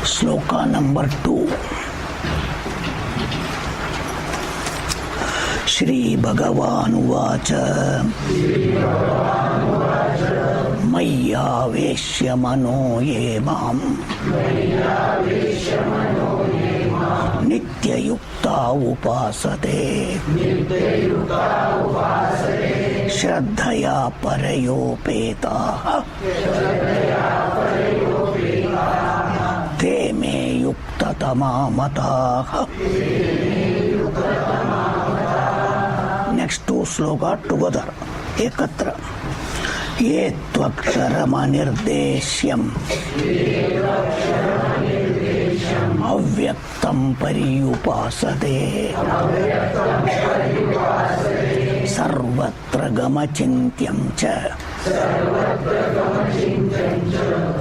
Sloka number 2. Shri Bhagavan Uvacha Maya Veshya Mano Ye Mam Nitya Yukta Upasate Shraddhaya Parayopeta Te me Yukta Tamamata. Next two sloka together. Ekatra. Ye tvaksharamanirdesyam avyaktam pariyupasate sarvatra gamachintyam cha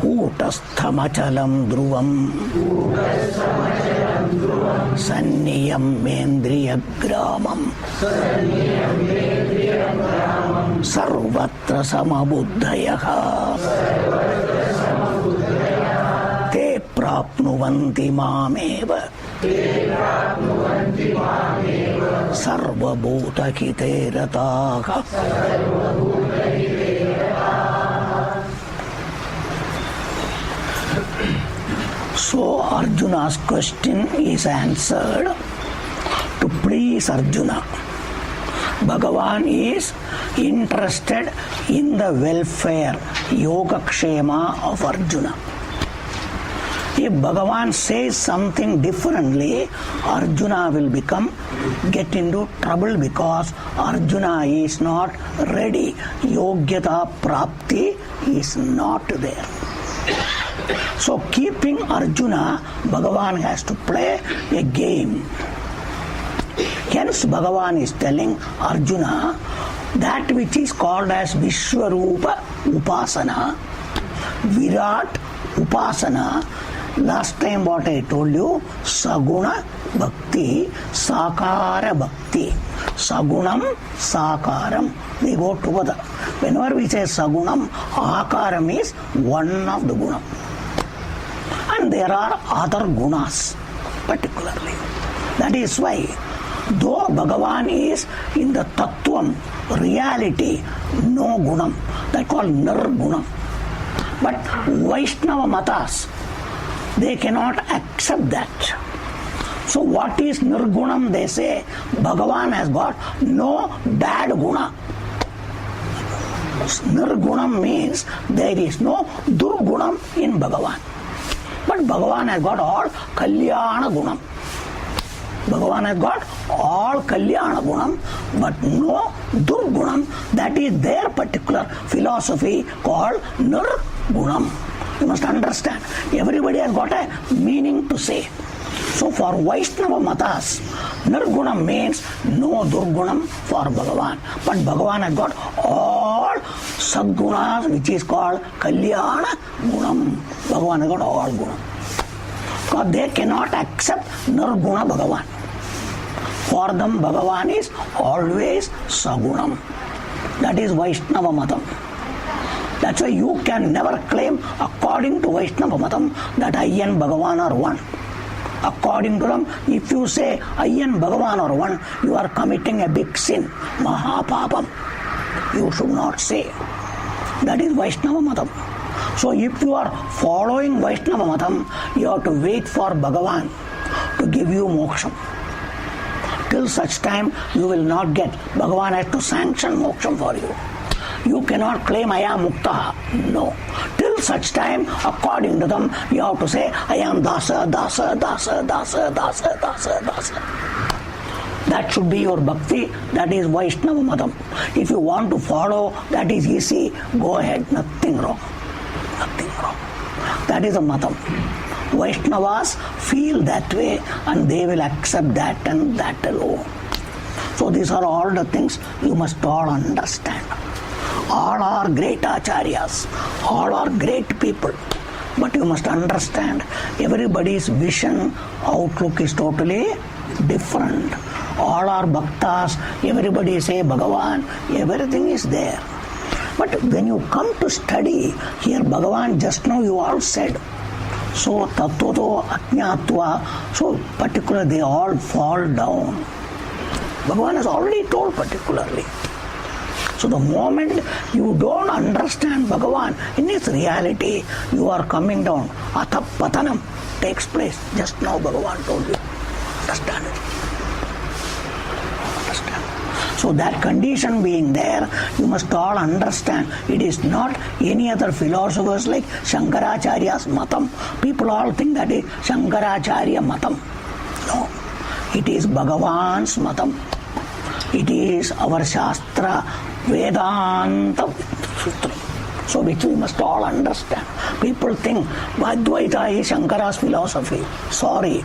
Utastamachalam dhruvam Sanniyam mendriya gramam Sarvatra samabuddhayaha Te prapnuvanti mameva Sarvabhuta hite rataha. So Arjuna's question is answered to please Arjuna. Bhagavan is interested in the welfare, Yogakshema of Arjuna. If Bhagavan says something differently, Arjuna will get into trouble because Arjuna is not ready. Yogyata Prapti is not there. So keeping Arjuna, Bhagavan has to play a game. Hence Bhagavan is telling Arjuna that which is called as Vishwarupa Upasana, Virat Upasana. Last time what I told you, Saguna Bhakti, Sakara Bhakti. Sagunam, Sakaram, they go together. Whenever we say Sagunam, Akaram is one of the Gunam. And there are other gunas particularly. That is why, though Bhagavan is in the Tattvam, reality, no Gunam, that called Nirgunam. But Vaishnava Matas, they cannot accept that. So what is Nirgunam? They say Bhagavan has got no bad guna. Nirgunam means there is no Durgunam in Bhagavan. But Bhagavan has got all Kalyana Gunam. Bhagavan has got all Kalyana Gunam, but no Durgunam. That is their particular philosophy called Nirgunam. You must understand. Everybody has got a meaning to say. So for Vaishnava Matas, Nirgunam means no Durgunam for Bhagavan. But Bhagavan has got all Sadgunas, which is called Kalyana Gunam. Bhagavan has got all Gunam. Because they cannot accept Nirguna Bhagavan. For them, Bhagavan is always Sagunam. That is Vaishnava Matam. That's why you can never claim, according to Vaishnava Matam, that I and Bhagavan are one. According to them, if you say I and Bhagavan are one, you are committing a big sin, Mahapapam. You should not say. That is Vaishnava Matam. So if you are following Vaishnava Matam, you have to wait for Bhagavan to give you moksham. Till such time, you will not get. Bhagavan has to sanction moksham for you. You cannot claim I am Mukta. No. Till such time, according to them, you have to say I am Dasa, Dasa, Dasa, Dasa, Dasa, Dasa, Dasa. That should be your bhakti. That is Vaishnava Matam. If you want to follow, that is easy. Go ahead. Nothing wrong. Nothing wrong. That is a Matam. Vaishnavas feel that way and they will accept that and that alone. So these are all the things you must all understand. All are great acharyas. All are great people. But you must understand, everybody's vision, outlook is totally different. All are bhaktas, everybody say Bhagavan, everything is there. But when you come to study, here Bhagavan, just now you all said, so tattvato ajñātva, so particular they all fall down. Bhagavan has already told particularly. So the moment you don't understand Bhagavan in its reality, you are coming down. Atha patanam takes place. Just now Bhagavan told you. Understand it. Understand. So that condition being there, you must all understand. It is not any other philosophers like Shankaracharya's matam. People all think that is Shankaracharya matam. No. It is Bhagavan's matam. It is our Shastra, Vedanta Sutra. So which we must all understand. People think Advaita is Shankara's philosophy. Sorry.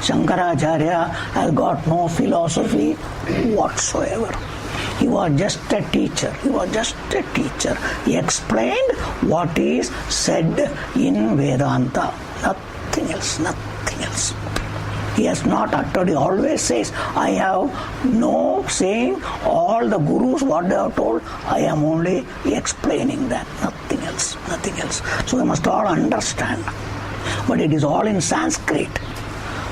Shankaracharya has got no philosophy whatsoever. He was just a teacher. He explained what is said in Vedanta. Nothing else. He has not uttered. He always says, I have no saying all the gurus what they have told. I am only explaining that. Nothing else. So we must all understand. But it is all in Sanskrit.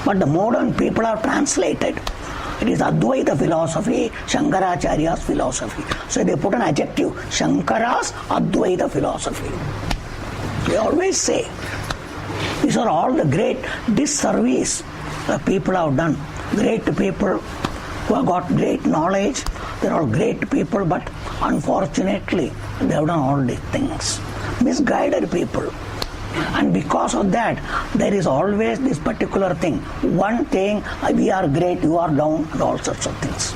But the modern people are translated. It is Advaita philosophy, Shankaracharya's philosophy. So they put an adjective, Shankara's Advaita philosophy. They always say, these are all the great disservice the people have done. Great people who have got great knowledge, they are all great people, but unfortunately they have done all these things. Misguided people. And because of that, there is always this particular thing. One thing, we are great, you are down, and all sorts of things.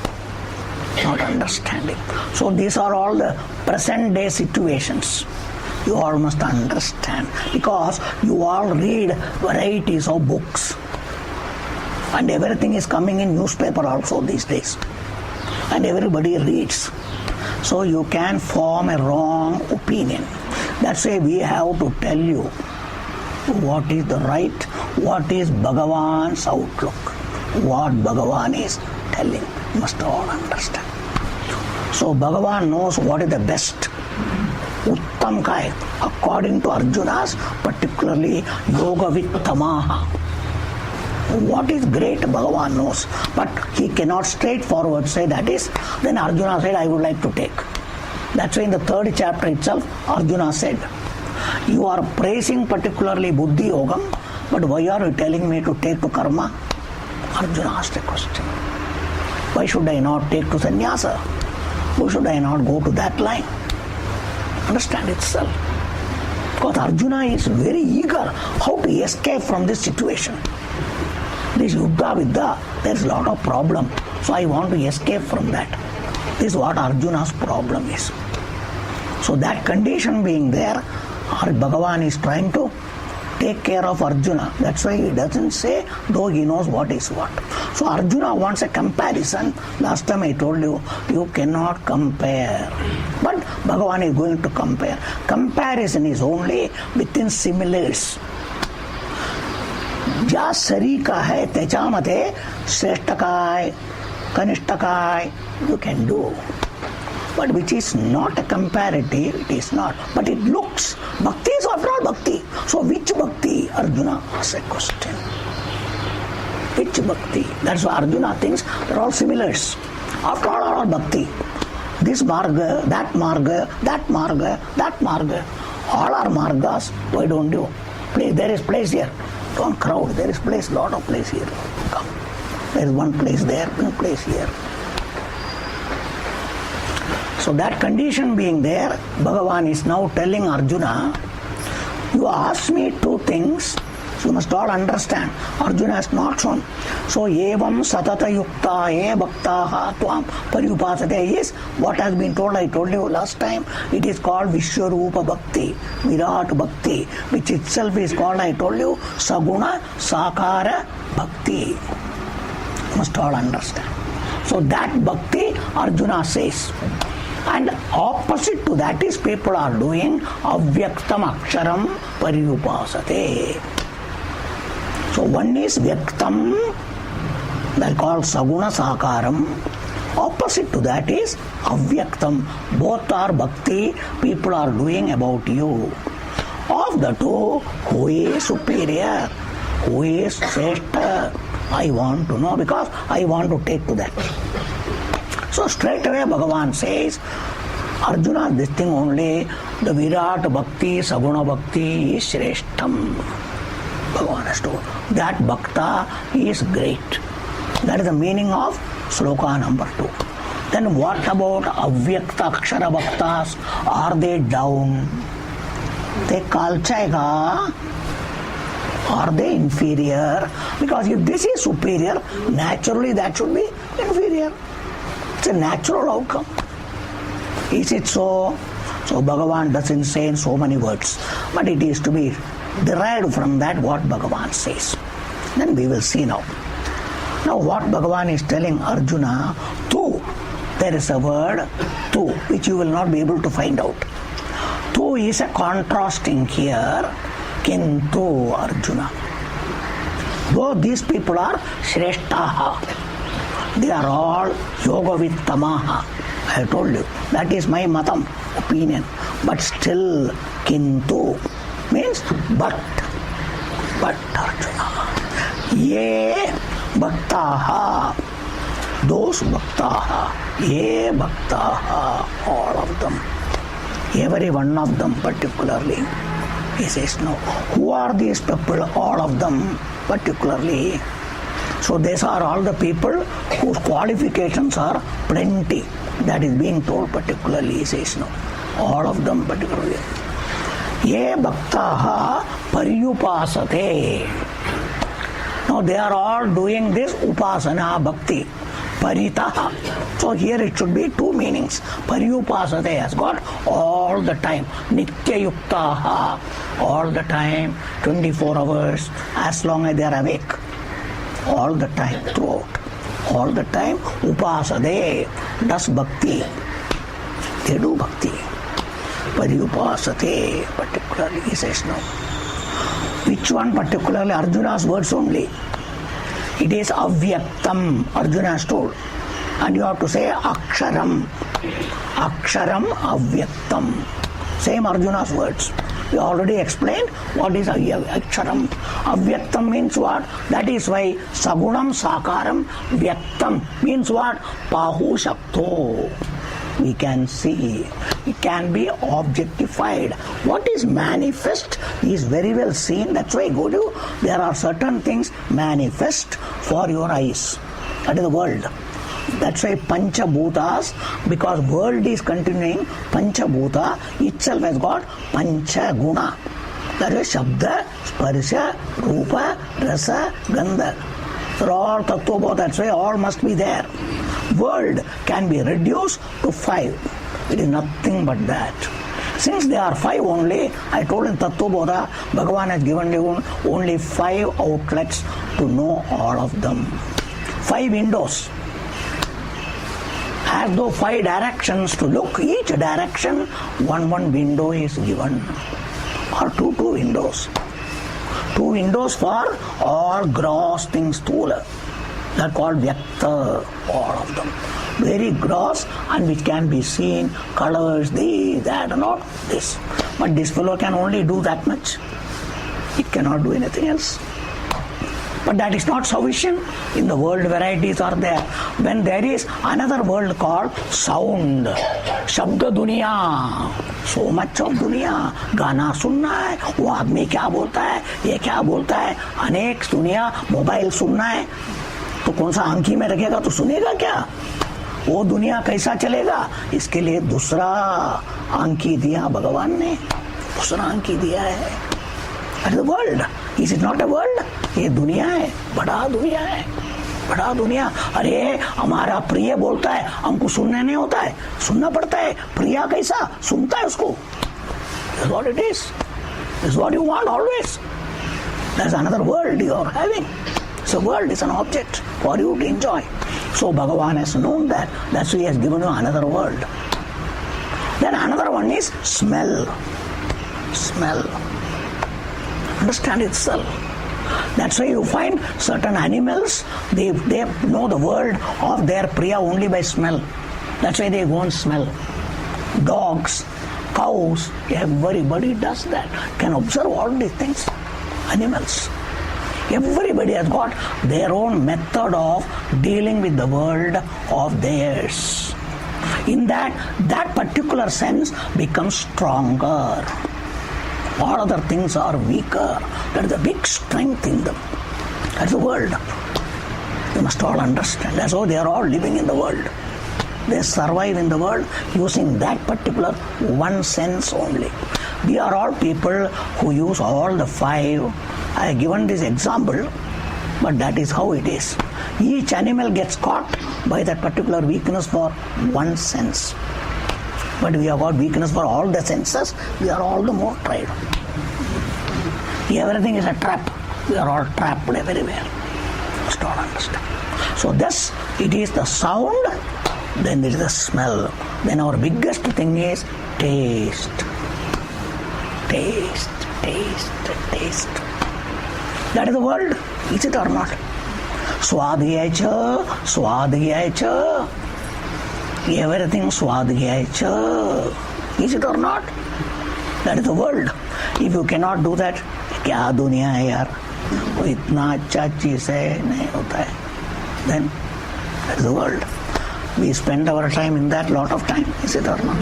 Not understanding. So these are all the present day situations. You all must understand. Because you all read varieties of books. And everything is coming in newspaper also these days. And everybody reads. So you can form a wrong opinion. That's why we have to tell you what is the right, what is Bhagavan's outlook, what Bhagavan is telling. You must all understand. So Bhagavan knows what is the best. Uttam Kai, according to Arjuna's, particularly Yoga Vittamaha. What is great, Bhagavan knows. But he cannot straightforward say that is. Then Arjuna said, I would like to take. That's why in the 3rd chapter itself, Arjuna said, you are praising particularly Buddhi Yogam, but why are you telling me to take to karma? Arjuna asked a question. Why should I not take to sannyasa? Why should I not go to that line? Understand itself. Because Arjuna is very eager how to escape from this situation. This Yuddha Vidya, there is a lot of problem. So I want to escape from that. This is what Arjuna's problem is. So that condition being there, Bhagavan is trying to take care of Arjuna. That's why he doesn't say, though he knows what is what. So Arjuna wants a comparison. Last time I told you, you cannot compare. But Bhagavan is going to compare. Comparison is only within similars. ज्या शरीका है त्याच्यामध्ये श्रेष्ठ काय कनिष्ठ काय you can do, but which is not a comparative, it is not, but it looks. Bhakti is after all bhakti. So which bhakti? Arjuna asks a question. Which bhakti? That's why Arjuna thinks they're all similars. After all bhakti. This marga, that marga, that marga, that marga. All are margas. Why don't you? There is place here. Don't crowd. There is place, lot of place here. Come. There is one place there, one place here. So that condition being there, Bhagavan is now telling Arjuna, you asked me 2 things, so you must all understand. Arjuna has not shown. So, evam satata yukta e bhaktaha tvam paryupasate is what has been told. I told you last time. It is called Vishwarupa Bhakti, Virat Bhakti, which itself is called, I told you, Saguna Sakara Bhakti. You must all understand. So that Bhakti, Arjuna says. And opposite to that is people are doing avyaktam aksharam paryupasate. So one is vyaktam, that called saguna sakaram. Opposite to that is avyaktam. Both are bhakti people are doing about you. Of the two, who is superior? Who is shrestha? I want to know because I want to take to that. So straight away Bhagavan says, Arjuna, this thing only, the Virat Bhakti, Saguna Bhakti is Shreshtham. Bhagavan has told. That Bhakta is great. That is the meaning of sloka number 2. Then what about Avyakta Akshara Bhaktas? Are they down? They kalchayga. Are they inferior? Because if this is superior, naturally that should be inferior. It's a natural outcome. Is it so? So Bhagavan doesn't say in so many words, but it is to be derived from that what Bhagavan says. Then we will see now. Now what Bhagavan is telling Arjuna, tu, there is a word tu, which you will not be able to find out. Tu is a contrasting here, kintu Arjuna. Though these people are shreshtaha, they are all yogavittamaha. I have told you, that is my matam, opinion. But still, kintu means but Arjuna. Ye bhaktaha, those bhaktaha, ye bhaktaha, all of them. Every one of them particularly. He says no. Who are these people? All of them particularly. So these are all the people whose qualifications are plenty. That is being told particularly. He says no. All of them particularly. Ye bhaktaha paryupasate. Now they are all doing this upasana bhakti. Paritaha. So here it should be two meanings. Paryupasate has got all the time. Nitya yuktaha. All the time, 24 hours, as long as they are awake. All the time, throughout. All the time, upasade, does bhakti. They do bhakti. Paryupasate, particularly, he says no. Which one particularly? Arjuna's words only. It is avyaktam, Arjuna has told. And you have to say aksharam. Aksharam avyaktam. Same Arjuna's words. We already explained what is aksharam. Avyaktam means what? That is why sagunam sakaram vyaktam means what? Pahu shakto. We can see. It can be objectified. What is manifest is very well seen. That's why Guru, there are certain things manifest for your eyes. That is the world. That's why Pancha Bhutas, because world is continuing, Pancha Bhuta itself has got Pancha Guna. That is Shabda, Sparsha, Rupa, Rasa, Gandha. They're all Tattva, that's why all must be there. World can be reduced to 5. It is nothing but that. Since they are 5 only, I told in Tattva, Bhagavan has given you only 5 outlets to know all of them. 5 windows. As though 5 directions to look, each direction, one window is given. Or two windows. 2 windows for all gross things, stula. They are called vyakta, all of them. Very gross and which can be seen, colors, this, that and all, this. But this fellow can only do that much. It cannot do anything else. But that is not sufficient. In the world, varieties are there. When there is another world called sound, Shabda Duniya, so much of दुनिया, गाना सुनना है, वो आदमी क्या बोलता है, ये क्या बोलता है, अनेक दुनिया, मोबाइल सुनना है, तो कौन सा आंखी में रखेगा तो सुनेगा क्या? वो दुनिया कैसा चलेगा? इसके लिए दूसरा आंखी दिया भगवान ने, दूसरा आंखी दिया है. That is the world. Is it not a world? ये दुनिया है, बड़ा दुनिया है, बड़ा दुनिया. अरे हमारा प्रिय बोलता है, हमको सुनने नहीं होता है, सुनना पड़ता है. प्रिया कैसा सुनता है उसको? That's what it is. That's what you want always. That's another world you are having. So world is an object for you to enjoy. So Bhagavan has known that. That's why he has given you another world. Then another one is smell. Smell. Understand itself. That's why you find certain animals, they know the world of their priya only by smell. That's why they go and smell. Dogs, cows, everybody does that. Can observe all these things. Animals. Everybody has got their own method of dealing with the world of theirs. In that particular sense becomes stronger. All other things are weaker. There is a big strength in them. That's the world. You must all understand. That's how they are all living in the world. They survive in the world using that particular one sense only. We are all people who use all the five. I have given this example, but that is how it is. Each animal gets caught by that particular weakness for one sense. But we have got weakness for all the senses. We are all the more tried. Everything is a trap. We are all trapped everywhere. Must all understand. So thus, it is the sound, then there is the smell. Then our biggest thing is taste. Taste, taste, taste. That is the world. Is it or not? Swadhyacha, swadhyacha. Everything swadhyacha. Is it or not? That is the world. If you cannot do that, क्या दुनिया है यार, वो इतना अच्छा चीज है नहीं होता है. Then that is the world. We spend our time in that, lot of time. Is it or not?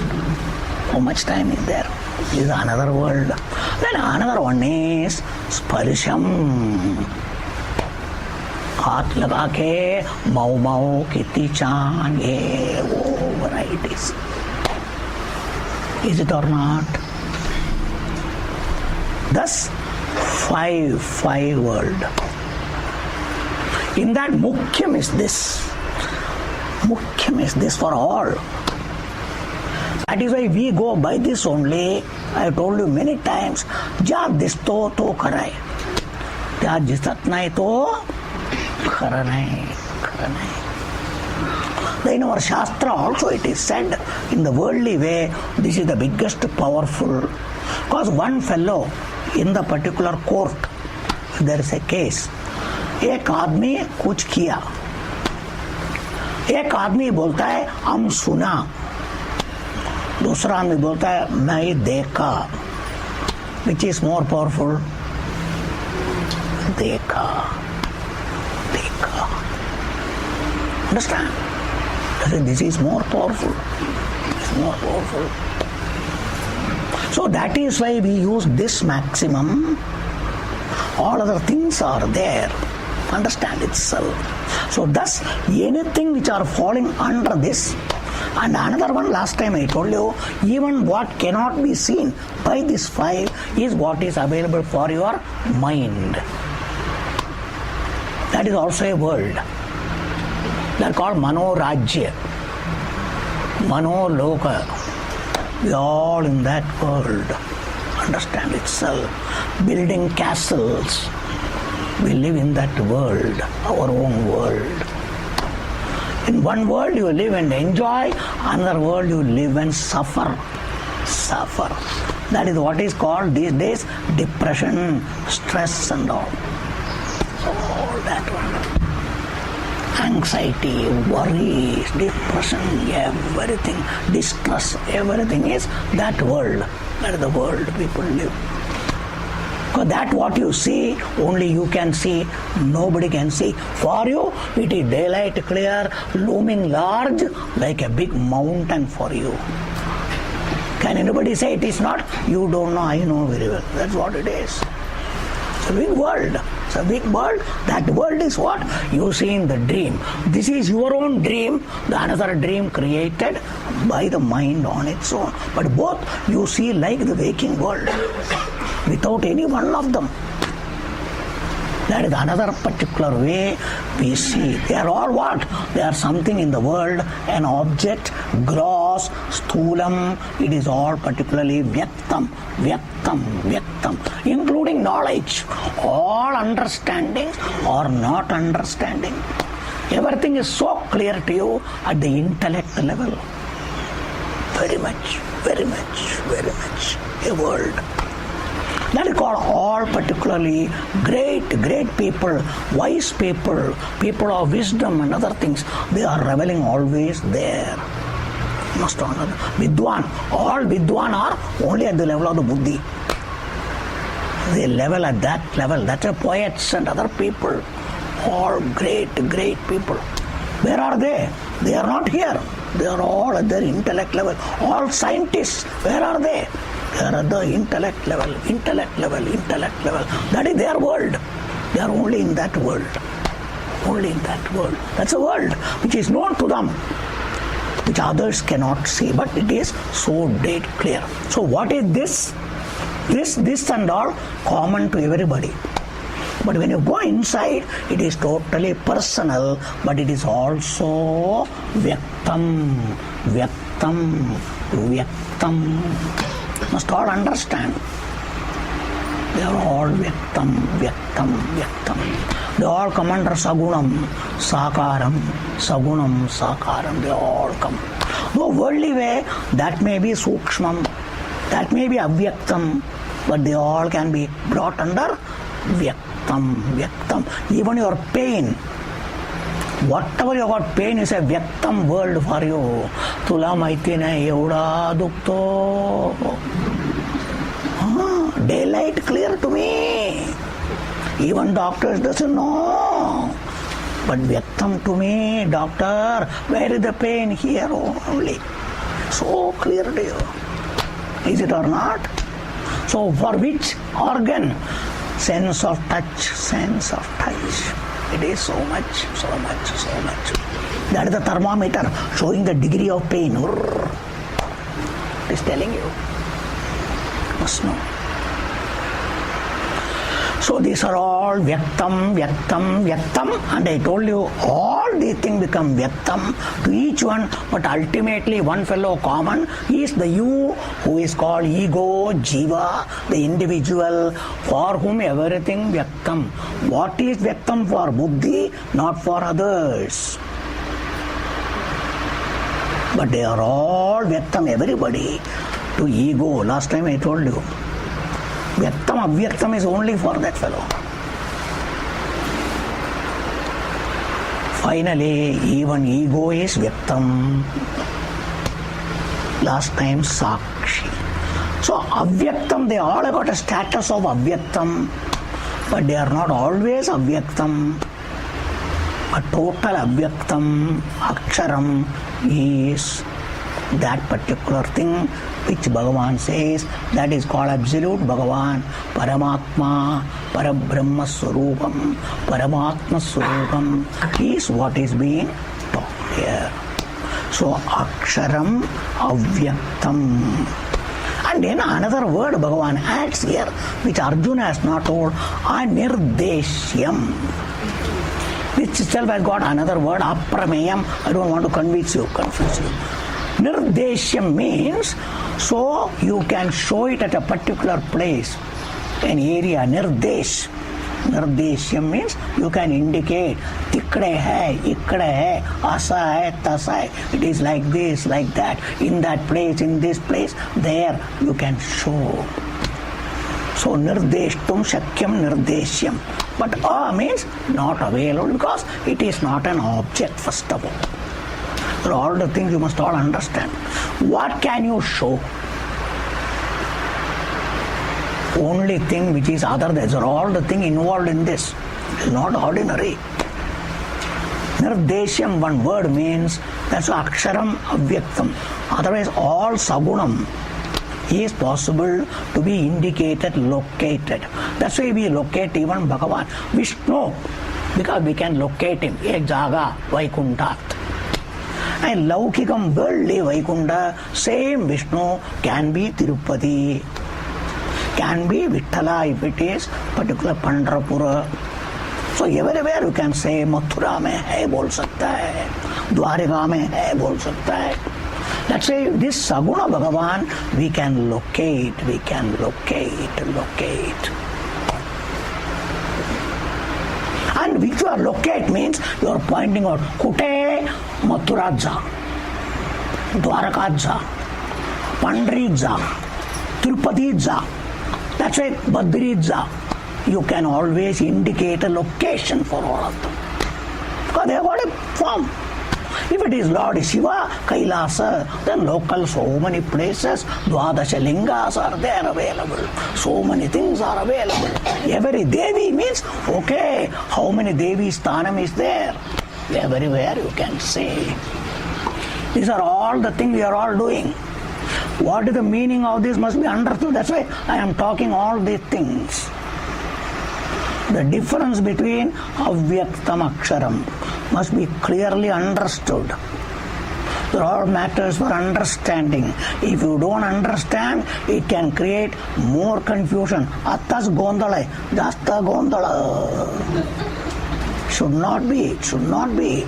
How much time is there? Is another world. Then another one is sparsham. हाथ लगा के माऊ माऊ कितनी चांद, ये वो varieties. Is it or not? Thus, five world. In that Mukhyam is this. Mukhyam is this for all. That is why we go by this only. I have told you many times, ja disto to karai. Ja jisat nahi to khara nahi. In our Shastra also it is said, in the worldly way, this is the biggest powerful. Because one fellow in the particular court, there is a case, एक आदमी कुछ किया, एक आदमी बोलता है हम सुना, दूसरा आदमी बोलता है मैं देखा. Which is more powerful? देखा. Understand? This is more powerful. It's more powerful. So that is why we use this maximum. All other things are there. Understand itself. So thus, anything which are falling under this, and another one, last time I told you, even what cannot be seen by these five is what is available for your mind. That is also a world. They are called Manorajya, Manoloka. We are all in that world. Understand itself. Building castles. We live in that world, our own world. In one world you live and enjoy, another world you live and suffer. Suffer. That is what is called these days depression, stress and all. All that one. Anxiety, worries, depression, everything, distress, everything is that world. That is the world people live. Because that what you see, only you can see, nobody can see. For you, it is daylight clear, looming large, like a big mountain for you. Can anybody say it is not? You don't know, I know very well. That's what it is. It's a big world. It's a big world. That world is what you see in the dream. This is your own dream, the another dream created by the mind on its own. But both you see like the waking world, without any one of them. That is another particular way we see. They are all what? They are something in the world, an object, gross, sthulam. It is all particularly vyaktam, including knowledge. All understandings or not understanding. Everything is so clear to you at the intellect level. very much, very much, very much a world. That is called all particularly great, great people, wise people, people of wisdom and other things. They are reveling always there. Must honor. Vidwan, all Vidwan are only at the level of the Buddhi. They level at that level. That's a poets and other people. All great, great people. Where are they? They are not here. They are all at their intellect level. All scientists, where are they? They are at the intellect level, intellect level, intellect level. That is their world. They are only in that world. Only in that world. That's a world which is known to them, which others cannot see, but it is so dead clear. So what is this? This and all common to everybody. But when you go inside, it is totally personal, but it is also Vyaktam, Vyaktam, Vyaktam. Must all understand. They are all Vyaktam, Vyaktam, Vyaktam. They all come under Sagunam, Sakaram, Sagunam, Sakaram. They all come. No worldly way, that may be Sukshmam, that may be Avyaktam, but they all can be brought under Vyaktam, Vyaktam. Even your pain, whatever you got pain is a Vyaktam world for you. Tula maitine evda dukto. Daylight clear to me. Even doctors doesn't know. But Vyaktam to me, doctor, where is the pain? Here only. So clear to you. Is it or not? So for which organ? Sense of touch, sense of touch. It is so much, so much, so much. That is the thermometer showing the degree of pain. It is telling you. Must know. So these are all Vyaktam, Vyaktam, Vyaktam, and I told you all these things become Vyaktam to each one, but ultimately one fellow common is the you who is called ego, Jiva, the individual for whom everything Vyaktam. What is Vyaktam for Buddhi? Not for others. But they are all Vyaktam, everybody, to ego. Last time I told you. Vyaktam, Avyaktam is only for that fellow. Finally, even ego is Vyaktam. Last time, Sakshi. So, Avyaktam, they all have got a status of Avyaktam, but they are not always Avyaktam. A total Avyaktam, Aksharam, is that particular thing which Bhagavan says, that is called absolute Bhagavan, Paramatma, Parabrahma Swarupam, Paramatma Swarupam is what is being taught here. So Aksharam Avyaktam. And then another word Bhagavan adds here, which Arjuna has not told, Anirdeshyam. Which itself has got another word, Aprameyam. I don't want to confuse you. Nirdeshyam means, so you can show it at a particular place, an area, Nirdesh. Nirdeshyam means you can indicate, tikde hai, ikkde hai, asa hai, tasa hai. It is like this, like that, in that place, in this place, there you can show. So nirdeshtum shakyam nirdeshyam. But means not available because it is not an object first of all. So all the things you must all understand. What can you show? Only thing which is other than all the thing involved in this is not ordinary. Nirdeshyam, one word means that's Aksharam Avyaktam. Otherwise all Sagunam is possible to be indicated, located. That's why we locate even Bhagavan. Vishnu, because we can locate him. Ek jaga Vaikuntat. And Laukikam, worldly Vaikunta, same Vishnu can be Tirupati, can be Vitthala if it is particular Pandrapura. So everywhere you can say Mathura mein hai bol sakta hai, Dwarika mein hai bol sakta hai. That's why this Saguna Bhagavan we can locate. And which you are locate means you are pointing out Kute Mathuraja, Dwarakaja, Pandritza, Tirupatitza. That's why Badritza. You can always indicate a location for all of them. Because they have got a form. If it is Lord Shiva, Kailasa, then local so many places, Dwadasha Lingas are there available. So many things are available. Every Devi means, okay, how many Devi Sthanam is there? Everywhere you can say. These are all the things we are all doing. What is the meaning of this must be understood. That's why I am talking all these things. The difference between Avyaktam Aksharam must be clearly understood. They're all matters for understanding. If you don't understand, it can create more confusion. Attas gondala, jasta gondala. Should not be, should not be.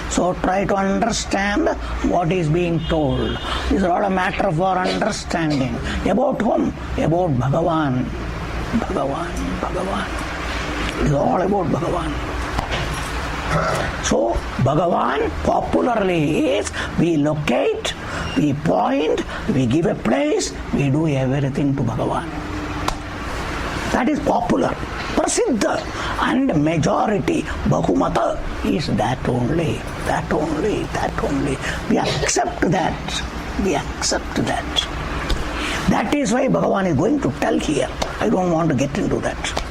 So try to understand what is being told. These are all a matter for understanding. About whom? About Bhagavan. Bhagavan, Bhagavan. It is all about Bhagavan. So, Bhagavan popularly is, we locate, we point, we give a place, we do everything to Bhagavan. That is popular, prasiddha, and majority, Bahumata, is that only, that only, that only. We accept that, we accept that. That is why Bhagavan is going to tell here. I don't want to get into that.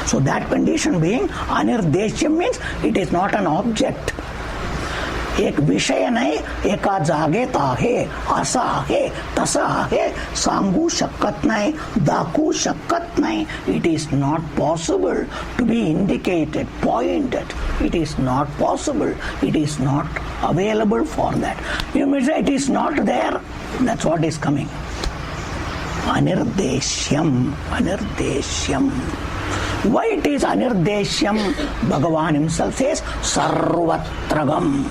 So that condition being anirdeshyam means it is not an object. एक विषय नहीं, एका जागे ताहे, असा आहे, तसा आहे, सांगू शकत नाही, दाखवू शकत नाही. It is not possible to be indicated, pointed. It is not possible. It is not available for that. You may say it is not there. That's what is coming. Anirdeshyam, anirdeshyam. Why it is anirdeshyam? Bhagavan himself says sarvatragam.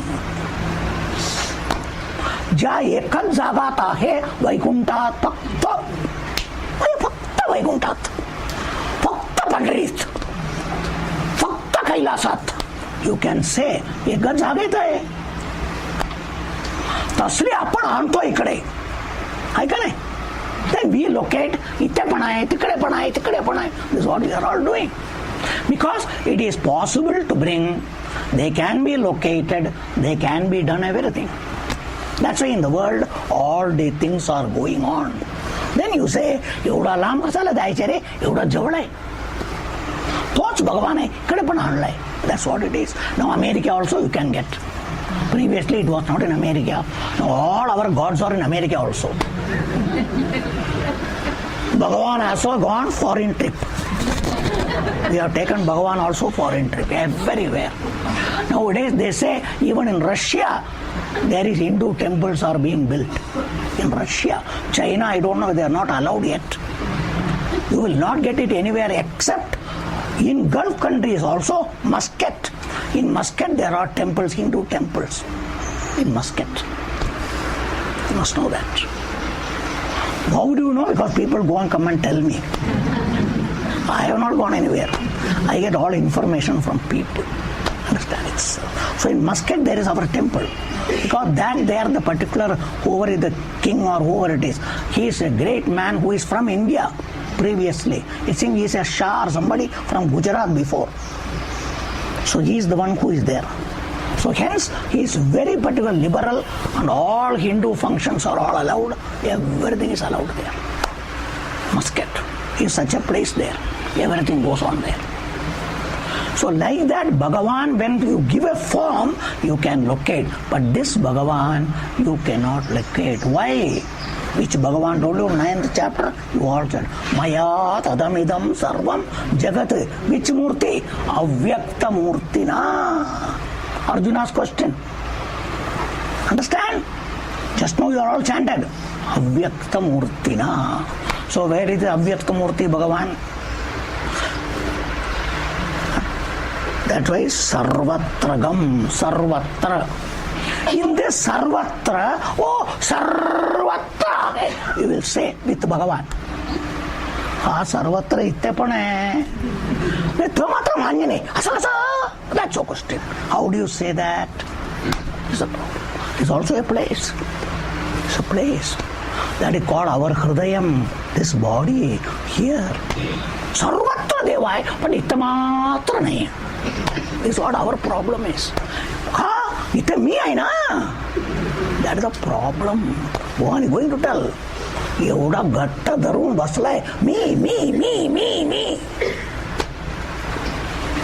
ज्या एकच जागात आहे वैकुंठात फक्त फक्त वैकुंठात फक्त पंढरीत फक्त कैलासात you can say एकच जागेत आहे तसली आपण आणतो इकडे आहे का नाही then we locate इथे पण आहे तिकडे पण आहे तिकडे पण आहे. This is what we are all doing because it is possible to bring, they can be located, they can be done everything. That's why in the world all the things are going on. Then you say एवढा लांब कशाला जायचे रे एवढा जवळ आहे तोच भगवान आहे इकडे पण आणलाय. That's what it is. Now America also you can get. Previously it was not in America. Now all our gods are in America also. Bhagavan has also gone foreign trip. We have taken Bhagavan also foreign trip everywhere. Nowadays they say even in Russia there is Hindu temples are being built. In Russia, China, I don't know, they are not allowed yet. You will not get it anywhere except in Gulf countries also, Muscat. In Muscat there are temples, Hindu temples. In Muscat. You must know that. How do you know? Because people go and come and tell me. I have not gone anywhere. I get all information from people. Understand it? So in Muscat there is our temple. Because that there the particular, whoever is the king or whoever it is, he is a great man who is from India previously. It seems he is a Shah or somebody from Gujarat before. So he is the one who is there. So hence he is very particular liberal and all Hindu functions are all allowed. Everything is allowed there. Muscat is such a place there. Everything goes on there. So like that Bhagavan, when you give a form, you can locate. But this Bhagavan, you cannot locate. Why? Which Bhagavan told you, 9th chapter, you all said, Maya tadamidam sarvam jagat. Which murti? Avyakta murtina. Arjuna's question. Understand? Just now you are all chanted. Avyakta murtina. So where is the Avyakta murti Bhagavan? That way, sarvatragam, sarvatra. In this sarvatra, oh, sarvatra, you will say with Bhagavan. Ah, sarvatra itte पण आहे. तो मात्र मान्य नाही. असं कसं? That's your question. How do you say that? It's also a place. It's a place. That is called our Hridayam, this body here. Sarvatra Deva hai, but ittamatra nahi. This is what our problem is. Ita me hai na. That is the problem. One is going to tell. Yevuda gatta dharun baslai. Me.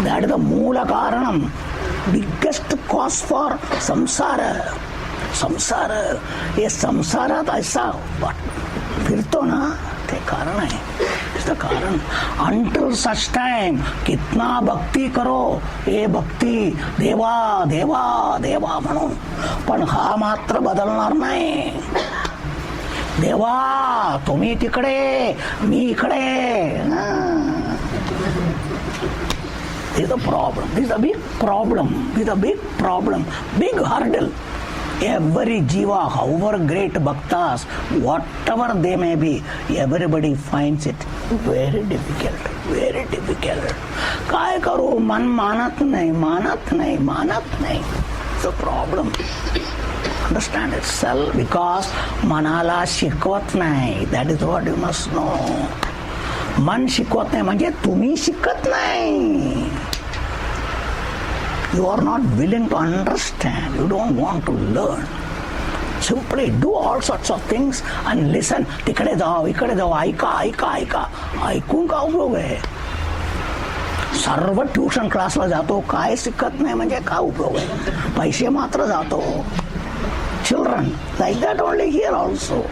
That is the moola karanam. Biggest cause for samsara. ये संसारा तो ऐसा फिर तो ना ते कारण है. इस द कारण until such time कितना भक्ती करो ये भक्ती देवा देवा देवा म्हणून पण हा मात्र बदलणार नाही. देवा तुम्ही तिकडे मी इकडे. This is the problem. This is a big problem. This is a big problem. Big hurdle. Every jiva, however great bhaktas, whatever they may be, everybody finds it very difficult. Very difficult. काय करू मन मानत नाही. It's a problem. Understand it. Self, because मनाला शिकवत नाही. That is what you must know. मन शिकवत नाही म्हणजे तुम्ही शिकत नाही. You are not willing to understand. You don't want to learn. Simply do all sorts of things and listen. तिकडे जाओ, इकडे जाओ, ऐका. ऐकून का उपयोग आहे? सर्व ट्युशन क्लासला जातो, काय शिकत नाही म्हणजे काय उपयोग आहे? पैसे मात्र जातो. Children, like that only here also.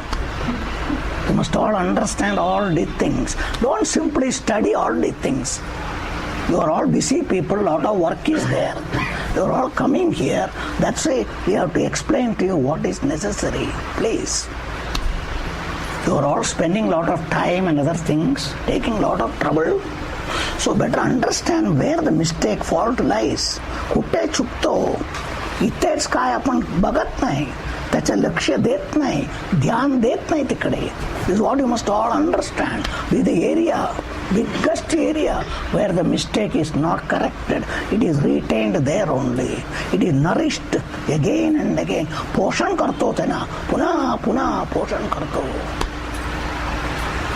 You must all understand all these things. Don't simply study all these things. You are all busy people, lot of work is there. You are all coming here. That's why we have to explain to you what is necessary. Please. You are all spending lot of time and other things, taking lot of trouble. So better understand where the mistake, fault lies. कुठे चुकतो. इथेच काय आपण बघत नाही. त्याचं लक्ष देत नाही. ध्यान देत नाही तिकडे. This is what you must all understand. This is the area, biggest area where the mistake is not corrected. It is retained there only. It is nourished again and again. पोषण करतो त्यांना. पुन्हा पोषण करतो.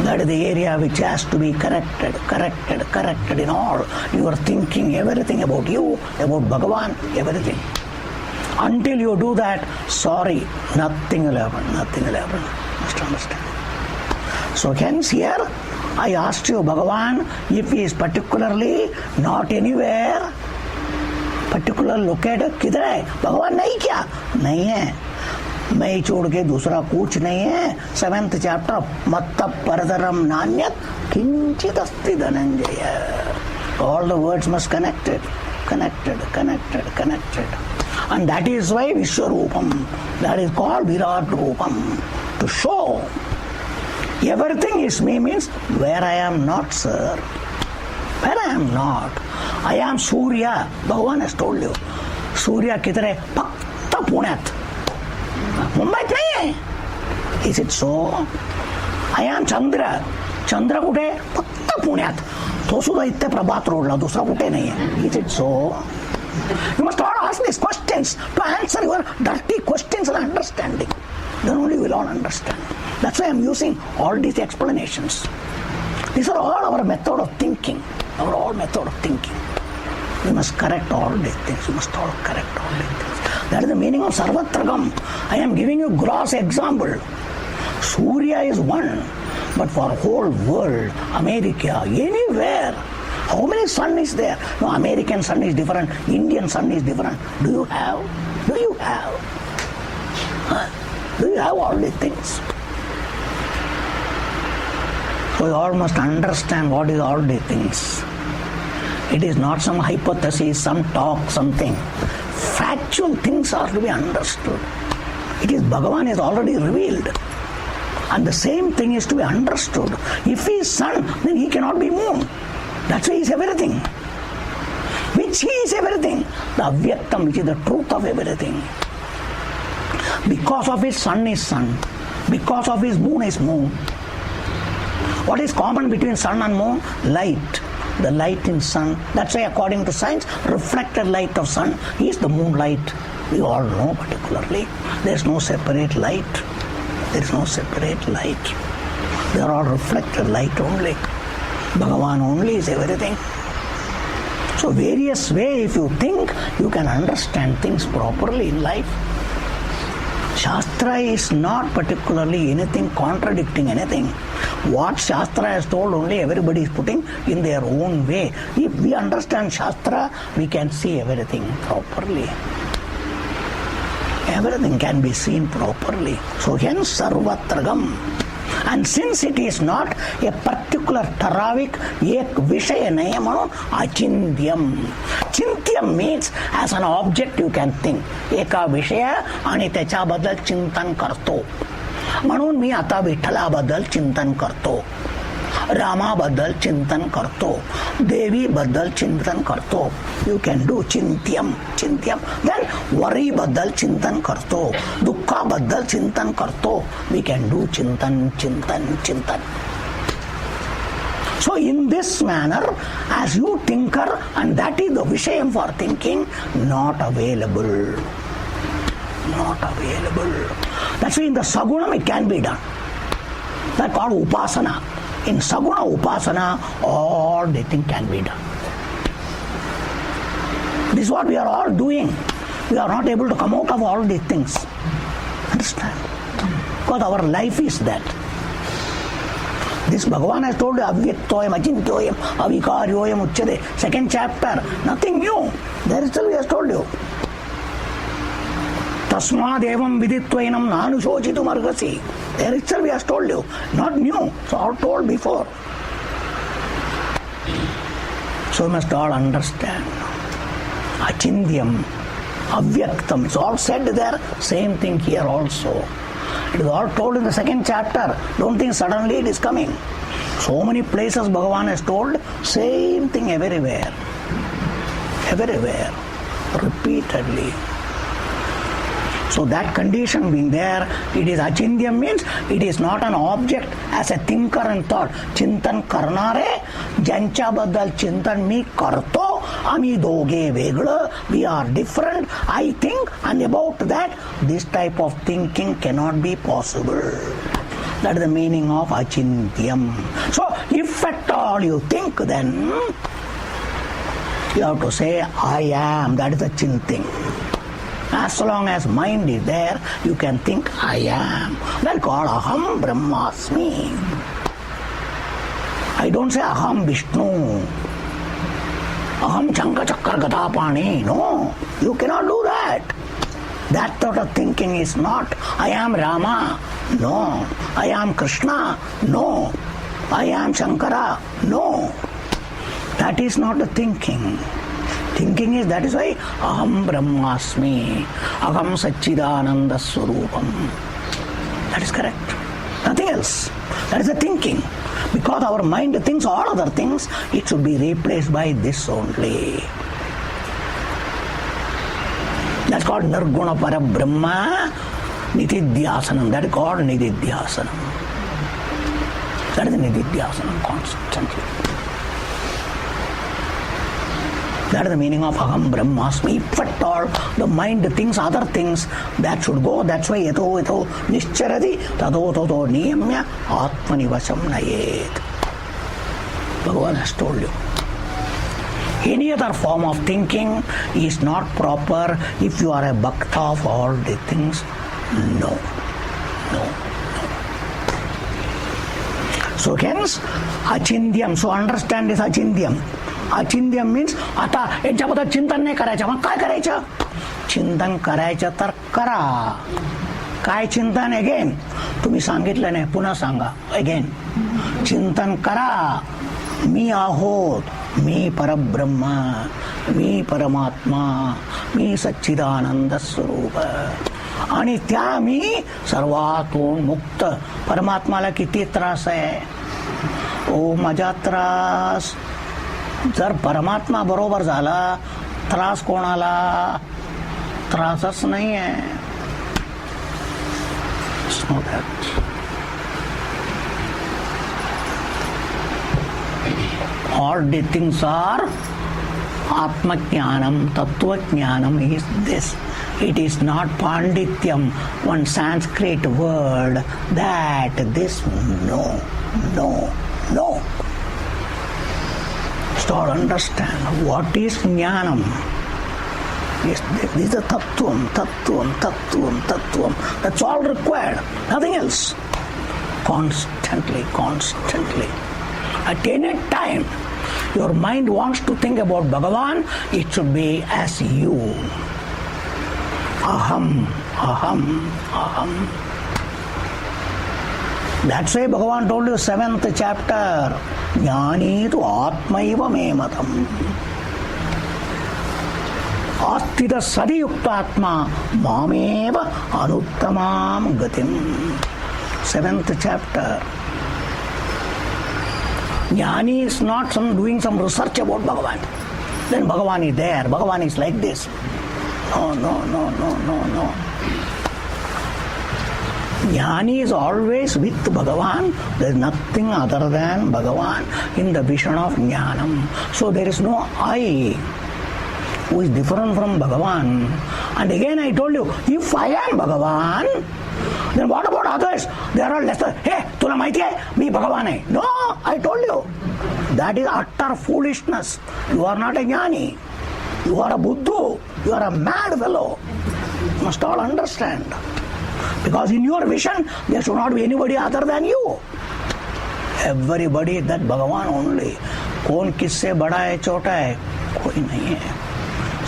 That is the area which has to be corrected in all. You are thinking everything about you, about Bhagavan, everything. Until you do that, sorry, nothing will happen. Must understand. So hence here, I asked you, Bhagavan, if he is particularly not anywhere, particular located, किधर है? भगवान नहीं क्या? नहीं है. मैं छोड़ के दूसरा कुछ नहीं है. 7th chapter, मत्त परतरम नान्यत किंचित अस्ति Dhananjay. All the words must connected. And that is why Vishwarupam, that is called Virat Rupam, to show everything is me means where I am not, sir. Where I am not. I am Surya. Bhagavan has told you. Surya किधर है? फक्त पुण्यात. मुंबईत नाही आहे. Is it so? I am Chandra. चंद्र कुठे? फक्त पुण्यात. तो सुद्धा इथे प्रभात रोडला. दुसरा कुठे नाही आहे. Is it so? You must all ask these questions to answer your dirty questions and understanding. Then only you will all understand. That's why I am using all these explanations. These are all our method of thinking. We must correct all these things. That is the meaning of Sarvatragam. I am giving you gross example. Surya is one, but for whole world, America, anywhere, how many sun is there? No, American sun is different, Indian sun is different. Do you have? Do you have all these things? So you all must understand what is all these things. It is not some hypothesis, some talk, something. Factual things are to be understood. It is Bhagavan is already revealed. And the same thing is to be understood. If he is sun, then he cannot be moon. That's why he is everything. Which he is everything. The Avyaktam, which is the truth of everything. Because of his sun is sun. Because of his moon is moon. What is common between sun and moon? Light. The light in sun. That's why according to science, reflected light of sun is the moonlight. We all know particularly. There is no separate light. There is no separate light. They are all reflected light only. Bhagavan only is everything. So various way, if you think, you can understand things properly in life. Shastra is not particularly anything contradicting anything. What Shastra has told, only everybody is putting in their own way. If we understand Shastra, we can see everything properly. Everything can be seen properly. So hence sarvatragam. And since it is not a particular taravik, ek vishaya nayamano achintyam. Chintyam means as an object you can think. Eka vishaya आणि त्याच्याबद्दल चिंतन करतो. म्हणून मी आता विठ्ठलाबद्दल चिंतन करतो, रामाबद्दल चिंतन करतो, देवीबद्दल चिंतन करतो. यू कॅन डू चिंत्यम. चिंत्यम. देन वरी बद्दल चिंतन करतो, दुःखाबद्दल चिंतन करतो. वी कॅन डू चिंतन चिंतन चिंतन. So in this manner, as you tinker, and that is the vishayam for thinking, not available. Not available. That's why in the sagunam it can be done. That's called upasana. In saguna upasana, all the things can be done. This is what we are all doing. We are not able to come out of all these things. Understand? Because our life is that. This Bhagavan has told you, avyaktoyam, achintyoyam, avikaryoyam uchyate. Second chapter, nothing new. There itself he has told you. Tasmad evam viditvainam nanushochitum argasi. There itself he has told you. Not new. It's all told before. So you must all understand. Achindyam, avyaktam. It's all said there. Same thing here also. It is all told in the second chapter. Don't think suddenly it is coming. So many places Bhagavan has told, same thing everywhere. Everywhere. Repeatedly. So that condition being there, it is achindyam means it is not an object as a thinker and thought. Chintan karnare, jancha baddal chintan mi karto, ami doge vegla, we are different, I think, and about that, this type of thinking cannot be possible. That is the meaning of achintyam. So if at all you think, then you have to say, I am. That is the chinting. As long as mind is there, you can think, I am. That's called aham brahmasmi. I don't say aham Vishnu, aham Chanka Chakkar Gatapani. No, you cannot do that. That sort of thinking is not, I am Rama. No. I am Krishna. No. I am Shankara. No. That is not the thinking. Thinking is, that is why aham brahmasmi, aham satchidananda swarupam. That is correct. Nothing else. That is the thinking. Because our mind thinks all other things, it should be replaced by this only. That's called nirguna parabrahma nididhyasanam. That is called nididhyasanam. That is the nididhyasanam constantly. That is the meaning of aham brahmasmi. If at all the mind thinks other things, that should go. That's why yato yato nischarati tato tato niyamya atmani vasam nayet. Bhagavan has told you. Any other form of thinking is not proper if you are a bhakta of all the things. No. No. So hence, achindyam. So understand this achindyam. Achindyam means, आता याच्याबद्दल चिंतन नाही करायचं. मग काय करायचं? चिंतन करायचं तर करा. काय चिंतन? अगेन तुम्ही सांगितलं नाही, पुन्हा सांगा. अगेन चिंतन करा. मी आहोत, मी परब्रह्म, मी परमात्मा, मी सच्चिदानंद स्वरूप. आणि त्या मी सर्वातून मुक्त. परमात्माला किती त्रास आहे? ओ माझा त्रास. जर परमात्मा बरोबर झाला, त्रास कोणाला? त्रासच नाही आहे. Know that. All the things are Atma Jnanam, Tattva Jnanam is this. It is not Pandityam, one Sanskrit word, that, this, no. Start understand what is Jnanam. Yes, this is the Tattvam. That's all required, nothing else. Constantly. At any time, your mind wants to think about Bhagavan, it should be as you. Aham. That's why Bhagavan told you 7th chapter, Jnani tu Atmaiva me matam. Astita sadiyuktatma mameva anuttamam gatim. 7th chapter. Jnani is not doing some research about Bhagavan. Then Bhagavan is there. Bhagavan is like this. No. Jnani is always with Bhagavan. There is nothing other than Bhagavan in the vision of Jnanam. So there is no I who is different from Bhagavan. And again I told you, if I am Bhagavan, then what about others? They are all lesser. Hey, tula maiti hai, me Bhagavan hai. No, I told you. That is utter foolishness. You are not a jnani. You are a buddhu. You are a mad fellow. You must all understand. Because in your vision, there should not be anybody other than you. Everybody is that Bhagavan only. कौन किससे बड़ा है छोटा है कोई नहीं है.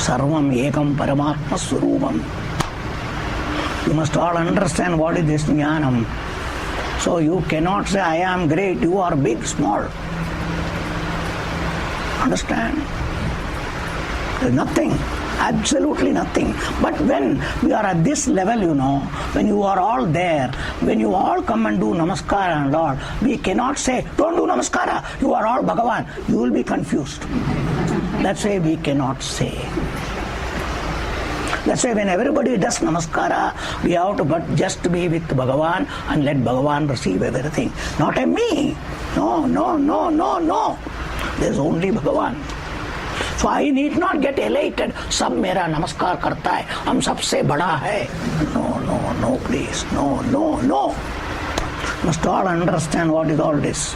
सर्वम एकम परमात्मा स्वरूपम. You must all understand what is this jnanam. So you cannot say I am great, you are big, small. Understand? There is nothing, absolutely nothing. But when we are at this level, when you are all there, when you all come and do namaskara and all, we cannot say, don't do namaskara, you are all Bhagavan. You will be confused. That's why we cannot say. That's why when everybody does namaskara, we have to but just be with Bhagavan and let Bhagavan receive everything. Not a me. No. There is only Bhagavan. So I need not get elated. Sab mera namaskar karta hai. Hum sabse bada hai. No, please. No. Must all understand what is all this.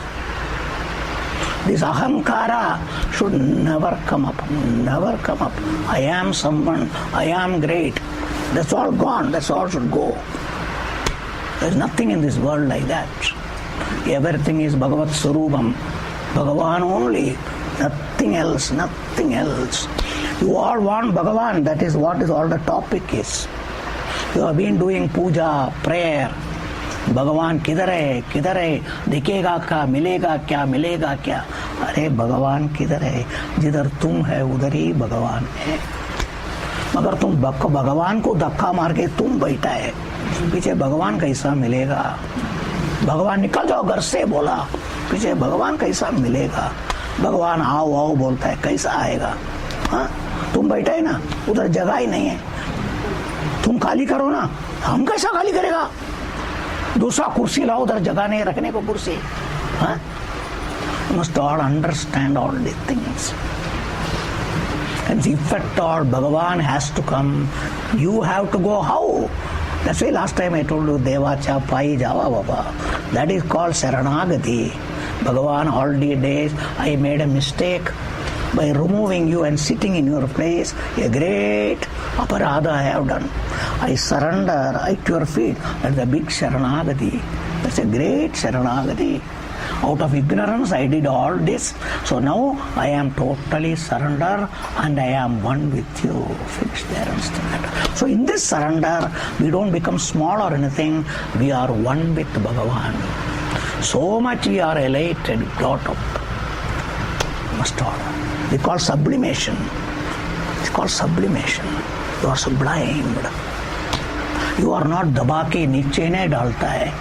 This ahamkara should never come up. I am someone, I am great. That's all gone, that's all should go. There's nothing in this world like that. Everything is Bhagavat Sarupam. Bhagavan only, nothing else. You all want Bhagavan, that is what is all the topic is. You have been doing puja, prayer. भगवान किधर है दिखेगा क्या मिलेगा क्या. अरे भगवान किधर है? जिधर तुम है उधर ही भगवान है. मगर तुम भगवान को धक्का मार के तुम बैठा है, पीछे भगवान कैसा मिलेगा? भगवान निकल जाओ घर से बोला, पीछे भगवान कैसा मिलेगा? भगवान आओ बोलता है, कैसा आएगा? हाँ, तुम बैठा है ना, उधर जगह ही नहीं है. तुम खाली करो ना. हम कैसा खाली करेगा? दूसरा कुर्सी लाओ, उधर जगह नहीं रखने को कुर्सी. हाँ? You must all understand all these things. And if at all Bhagavan has to come, you have to go how? That's why last time I told you Devacha Pai Java Baba. That is called Saranagati. Bhagavan, all the days I made a mistake by removing you and sitting in your place. A great aparadha I have done. I surrender at your feet. That's a big Sharanagati. That's a great Sharanagati. Out of ignorance I did all this. So now I am totally surrender and I am one with you. Finish there and stand. So in this surrender, we don't become small or anything. We are one with Bhagavan. So much we are elated, got up. Must all. We call sublimation. It's called sublimation. You are sublimed. You are not दबा के नीचे नहीं डालता है.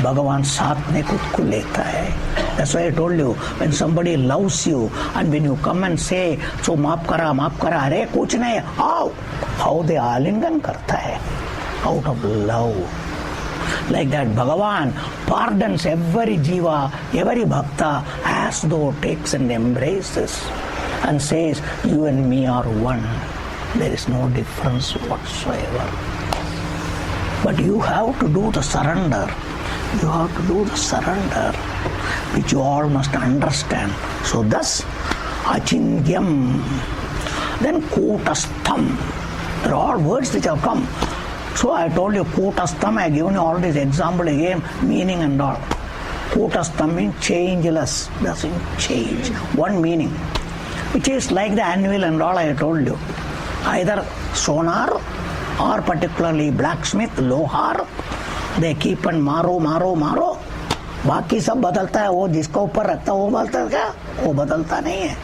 भगवान साथ में खुद को लेता है. That's why I told you, when somebody loves you and when you come and say, so माफ करा, अरे कुछ नहीं, how they आलिंगन करता है, out of love. Like that, Bhagavan pardons every jiva, every bhakta as though takes and embraces. and says, you and me are one. There is no difference whatsoever. But you have to do the surrender. You have to do the surrender, which you all must understand. So thus, achintyam, then kutastham. There are all words which have come. So I told you kutastham, I have given you all this example again, meaning and all. Kutastham means changeless, doesn't change. One meaning, which is like the anvil and all I told you. Either sonar or particularly blacksmith, lohar, they keep on maro. बाकी सब बदलता है, वो जिसका ऊपर रखता है वो बदलता है क्या? वो बदलता नहीं है.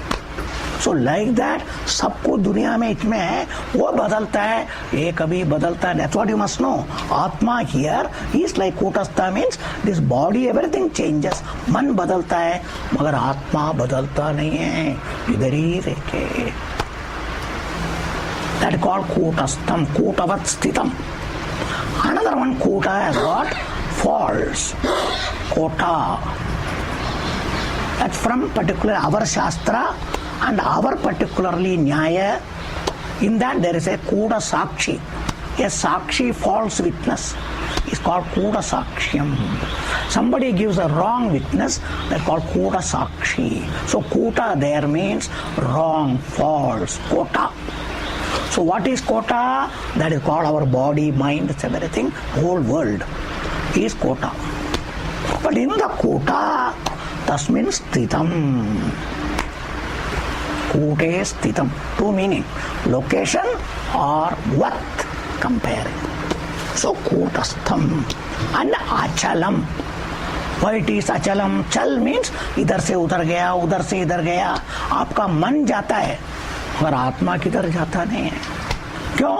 So like that, सबको दुनिया में इसमें है, वो बदलता है, ये कभी बदलता है. That's what you must know. आत्मा here is like kutastha means this body everything changes. मन बदलता है, मगर आत्मा बदलता नहीं है, इधर ही रहके. That is called kutastham, kutavat sthitam. Another one, kuta has got false. Kota. That's from particular our shastra and our particularly nyaya. In that there is a kuda sakshi. A sakshi false witness is called kuda sakshyam. Somebody gives a wrong witness, that's called kuda sakshi. So kuta there means wrong, false, kota. So what is kota? That is called our body, mind, everything, whole world is kota. But in the kota, tasmin sthitam. Kute sthitam. Two meaning, location or what, comparing. So kutastham and achalam. Why it is achalam? Chal means इधर से उधर गया, उधर से इधर गया. आपका मन जाता है, पर आत्मा किधर जाता नहीं है. क्यों?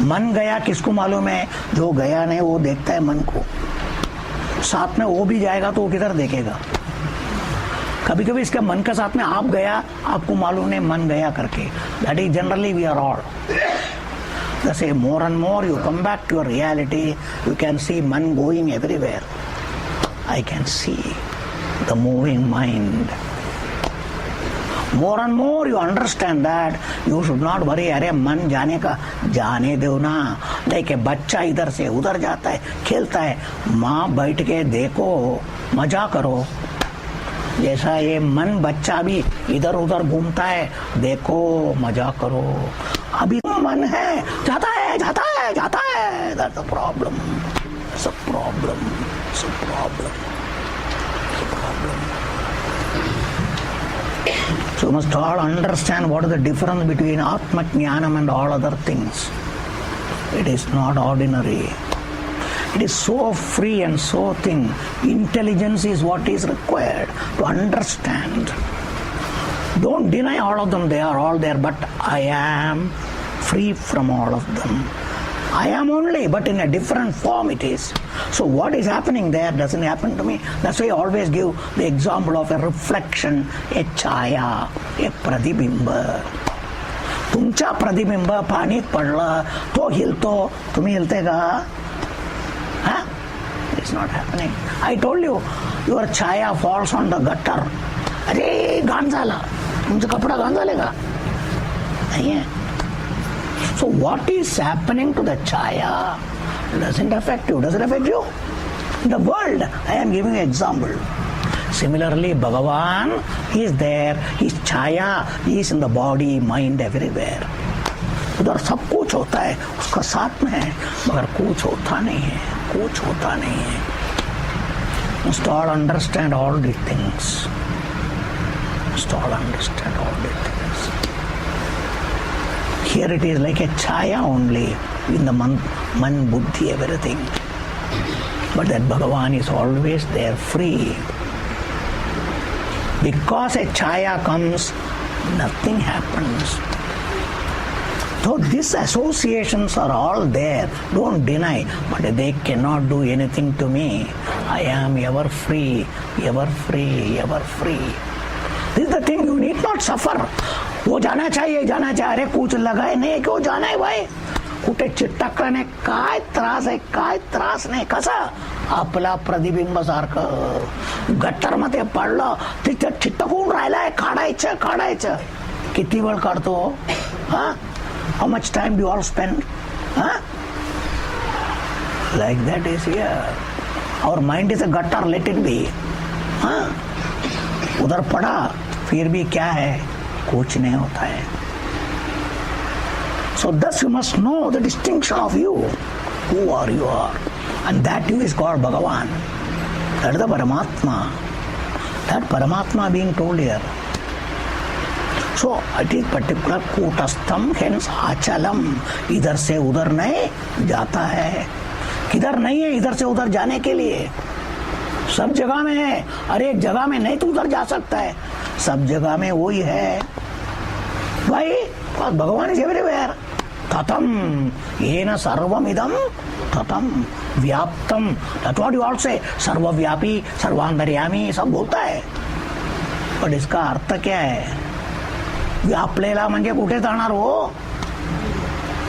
मन गया किसको मालूम है? जो गया नहीं वो देखता है मन को. साथ में वो भी जाएगा तो वो किधर देखेगा? कभी कभी इसके मन के साथ में आप गया, आपको मालूम नहीं मन गया करके. That is generally we are all. Thus more and more you come back to your reality, you can see man going everywhere. I can see the moving mind. More and more you understand that you should not worry. अरे मन जाने का जाने दो ना. Like बच्चा इधर से उधर जाता है, खेलता है, माँ बैठ के देखो, मजा करो. जैसा ये मन बच्चा भी इधर उधर घूमता है, देखो मजा करो. अभी तो मन है, जाता है जाता है जाता है. That's a problem. It's a problem. It's a problem. It's a problem. So you must all understand what is the difference between Atma Jnanam and all other things. It is not ordinary. It is so free and so thin. Intelligence is what is required to understand. Don't deny all of them, they are all there, but I am free from all of them. I am only, but in a different form it is. So what is happening there doesn't happen to me. That's why I always give the example of a reflection, a chaya, a pratibimba. तुमचा प्रतिबिंब पानीत पडला तो हिलतो, तुम्ही हिलते का? Huh? It's not happening. I told you, your chaya falls on the gutter. अरे घाण झाला, तुमचा कपडा घाण झालेगा? नहीं है. So what is happening to the chaya doesn't affect you. Does it affect you? The world, I am giving an example. Similarly, Bhagavan is there, his chaya is in the body, mind, everywhere. उधर सब कुछ होता है, उसका साथ में है, मगर कुछ होता नहीं है, कुछ होता नहीं है. Must all understand all these things. Must all understand all these things. Here it is like a chaya only, in the man, buddhi, everything. But that Bhagavan is always there, free. Because a chaya comes, nothing happens. So these associations are all there, don't deny, but they cannot do anything to me. I am ever free, ever free, ever free. This is the thing, you need not suffer. वो जाना चाहिए, अरे कुछ लगाए नहीं, क्यों जाना है भाई? कुठे चिटकल्याने काय त्रास आहे, काय त्रास नाही. कसा? आपला प्रतिबिंब सारखं गट्टर मध्ये पडलं, तिथे चिटकून राहिलाय, काढायचं. कितनी वेळ काढतो? How much time do you all spend? Like that is here. Our mind is a gutter, let it be. उधर पड़ा फिर भी क्या है? कुछ नहीं होता है. So thus you must know the distinction of you. Who are you are? And that you is called Bhagavan. That is the Paramatma. That Paramatma being told here. So it is particular कूटस्थम, hence achalam. इधर से उधर नहीं जाता है. किधर नहीं है इधर से उधर जाने के लिए. सब जगह में है. अरे एक जगह में नहीं तो उधर जा सकता है. सब जगह में वही है भाई. भगवान इज एवरीवेयर. ततम येन सर्वमिदं ततम व्याप्तम. दैट्स व्हाट यू ऑल से. सर्वव्यापी, सर्वांतर्यामी सब बोलता है. पण इसका अर्थ क्या है? व्यापलेला म्हणजे कुठे जाणार हो?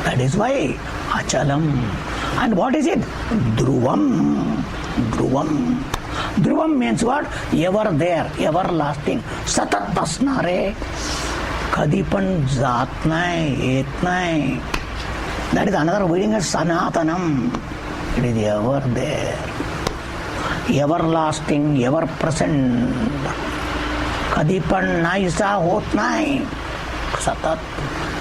दॅट इज वाय अचलम. And what is it? ध्रुवम. ध्रुवम. ध्रुवम means what? Ever there, ever lasting, सतत असणारे, कधी पण जात नाही, येत नाही. That is another meaning is सनातनम. It is ever there, ever lasting, ever present, कधी पण नाहीसा होत नाही, सतत.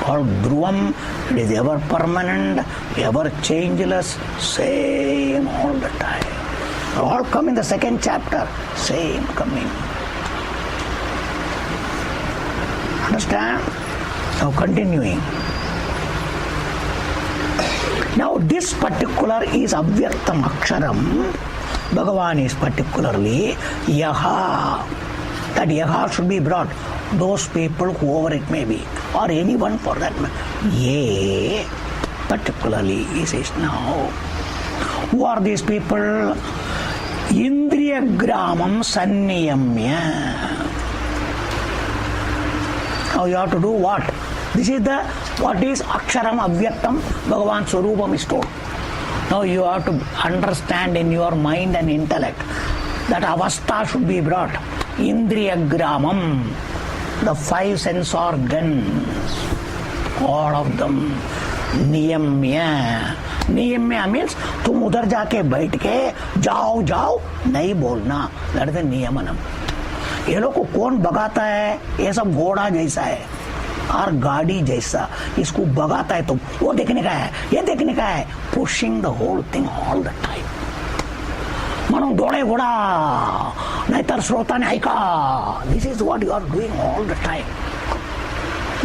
और ध्रुवम, it is ever permanent, ever changeless, same all the time. All come in the second chapter, same coming. Understand? Now continuing. Now this particular is avyaktam aksharam. Bhagavan is particularly yaha. That yaha should be brought. Those people, whoever it may be, or anyone for that matter. Ye particularly is now. Who are these people? Indriya gramam sanniyamya. Now you have to do what? This is the what is aksharam avyaktam. Bhagavan Swarupam is told. Now you have to understand in your mind and intellect that avastha should be brought. Indriya gramam, the five sense organs, all of them. नियम्य. नियम्य means तुम उधर जाके बैठ के जाओ जाओ नहीं बोलना. दैट इज नियमनम. ये लोग को कौन भगाता है? ये सब घोड़ा जैसा है और गाड़ी जैसा. इसको भगाता है तो वो देखने का है, ये देखने का है. Pushing the whole thing all the time. म्हणून डोळे घोडा नाहीतर श्रोताने ऐका. This is what you are doing all the time.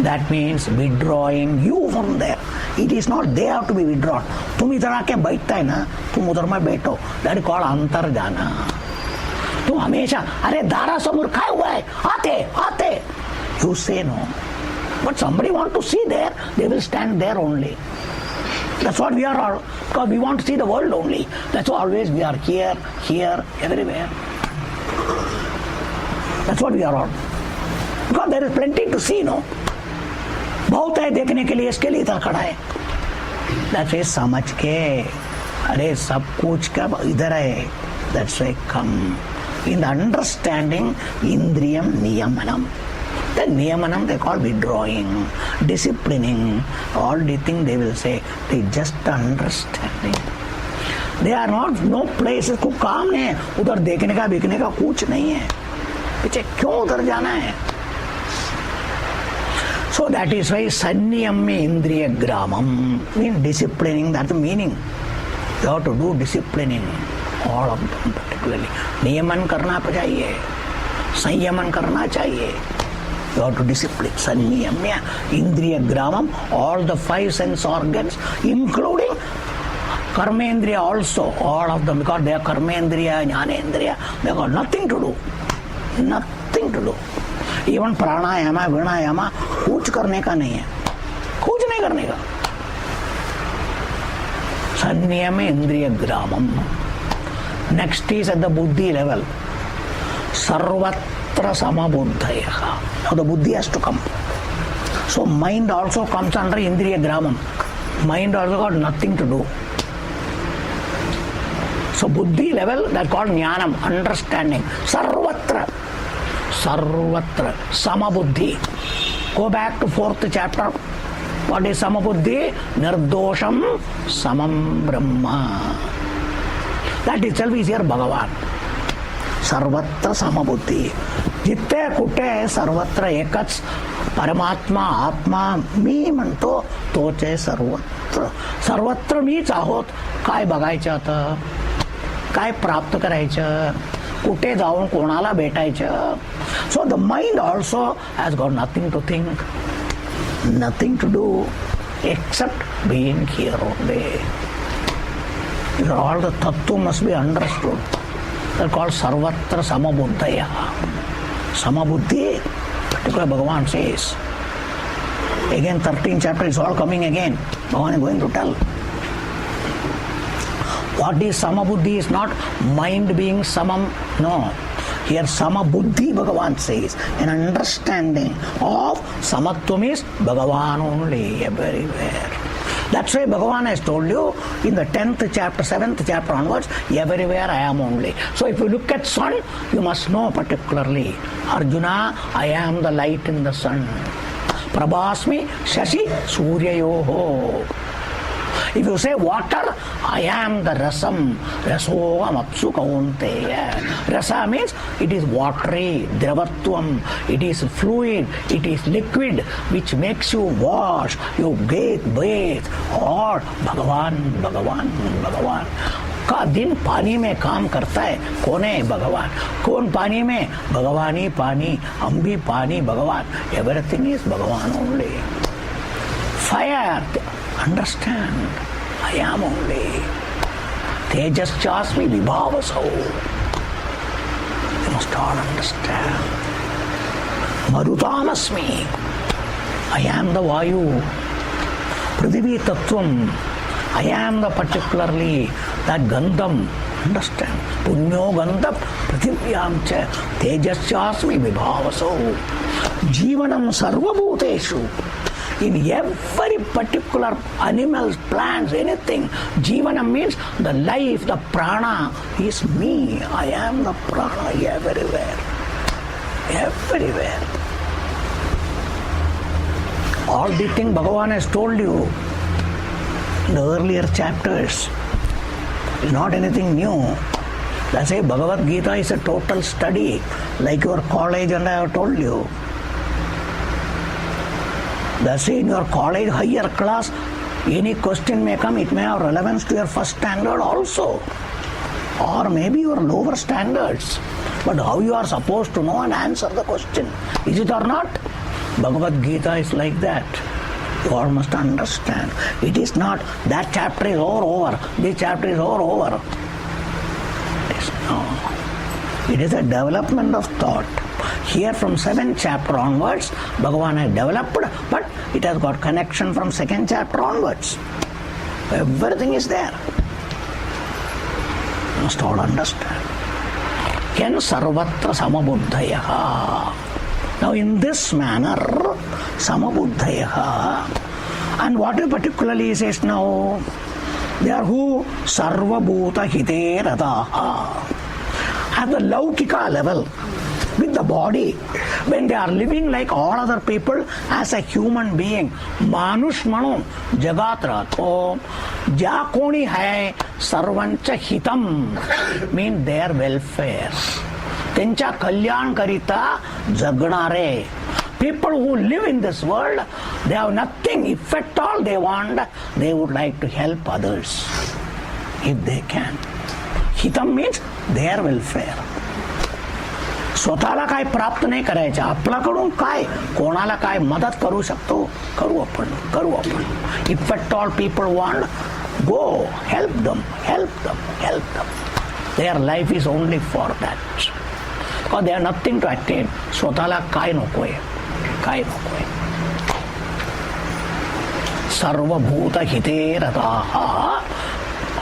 That means withdrawing you from there. It is not they have to be withdrawn. तुम इधर आके बैठता है ना, तुम उधर में बैठो. That is called अंतर जाना. तुम हमेशा अरे दारा समोर काय हुआ है, आते आते. You say no. But somebody want to see there, they will stand there only. That's what we are all. Because we want to see the world only. That's why always we are here, here, everywhere. That's what we are all. Because there is plenty to see, no? बहुत है देखने के लिए, इसके लिए इधर खड़ा है. That's why समझ के अरे सब कुछ कब इधर है. That's why come in the understanding indriyam niyamanam. The niyamanam they call withdrawing, disciplining, all the things they will say. They just understanding. They are not no places. कोई काम नहीं है उधर. देखने का बिकने का कुछ नहीं है. पीछे क्यों उधर जाना है? So that is why sanniyamya indriya gramam means disciplining. That's the meaning. You have to do disciplining, all of them particularly. नियमन करना चाहिए, संयमन करना चाहिए. You have to discipline. Sanniyamya indriya gramam, all the five sense organs, including karmendriya also, all of them, because they are karmendriya, jnanendriya, they have got nothing to do. Nothing to do. Even प्राणायाम विणायाम कुछ करने का नहीं है, कुछ नहीं करने का. संयम इंद्रिय ग्रामम. नेक्स्ट इज एट द बुद्धि लेवल. सर्वत्र समबुद्धयः. नाउ द बुद्धि has to come. So mind also comes under इंद्रिय ग्रामम. Mind also got nothing to do. So बुद्धि लेवल दैट कॉल्ड ज्ञानम, अंडरस्टैंडिंग. सर्वत्र सर्वत्र समबुद्धि. Go back to 4th chapter. What is Samabuddhi? Nirdosham Samam Brahma. That itself is here Bhagavan. Sarvatra Samabuddhi. Jitte kutte sarvatra ekach Paramatma Atma मी म्हणतो तोच आहे सर्वत्र. सर्वत्र मीच आहोत. काय बघायचं आता, काय प्राप्त करायचं, कुठे जाऊन कोणाला भेटायचं. So the mind also has got nothing to think, nothing to do except being here only. All the tattva must be understood. They are called sarvatra samabuddhaya. Samabuddhi, particularly Bhagavan says. Again 13th chapter is all coming again. Bhagavan is going to tell. What is Samabuddhi is not mind being samam, no. Here Samabuddhi Bhagavan says, an understanding of Samatvam is Bhagavan only, everywhere. That's why Bhagavan has told you in the 10th chapter, 7th chapter onwards, everywhere I am only. So if you look at sun, you must know particularly, Arjuna, I am the light in the sun. Prabhasmi Shashi Suryayoho. If you say water, I am the rasam. Rasogam apsu kaunteya. Rasa means it is watery, dravatvam. It is fluid, it is liquid, which makes you wash, you bathe. Or Bhagavan, Bhagavan, Bhagavan. का दिन पानी में काम करता है. कौन है भगवान? कौन पानी में? भगवान ही पानी, हम भी पानी, भगवान. Everything is Bhagavan only. Fire, understand, I am only. Tejaschasmi vibhavasau. You must all understand. Marutamasmi. I am the Vayu. Prithivi Tattvam. I am the particularly that Gandham. Understand? Punyo Gandham Prithivyam cha Tejaschasmi vibhavasau. Jivanam sarvabhuteshu. In every particular animals, plants, anything, Jivanam means the life, the prana is me. I am the prana everywhere. Everywhere. All the things Bhagavan has told you in the earlier chapters is not anything new. That's why Bhagavad Gita is a total study, like your college, and I have told you. That's why in your college higher class, any question may come, it may have relevance to your first standard also, or maybe your lower standards. But how you are supposed to know and answer the question, is it or not? Bhagavad Gita is like that. You all must understand. It is not that chapter is over, this chapter is over. It is a development of thought. Here from 7th chapter onwards, Bhagavan has developed, but it has got connection from 2nd chapter onwards. Everything is there. You must all understand. Ken sarvatra samabuddhayaha. Now in this manner, samabuddhayaha. And what he particularly says now, they are who? Sarvabhuta hite rataha. At the laukika level, with the body, when they are living like all other people as a human being, manush manu jagat rato ja koni hai sarvancha hitam, mean their welfare. Tencha kalyan karita jagnare. People who live in this world, they have nothing. If at all they want, they would like to help others if they can. Hitam means their welfare. स्वतःला काय प्राप्त नाही करायचं, आपल्याकडून काय कोणाला काय मदत करू शकतो करू आपण. If at all people want, go help them. Their life is only for that, because they have nothing to attain. स्वतःला काय नकोय. सर्वभूत हिते रताः.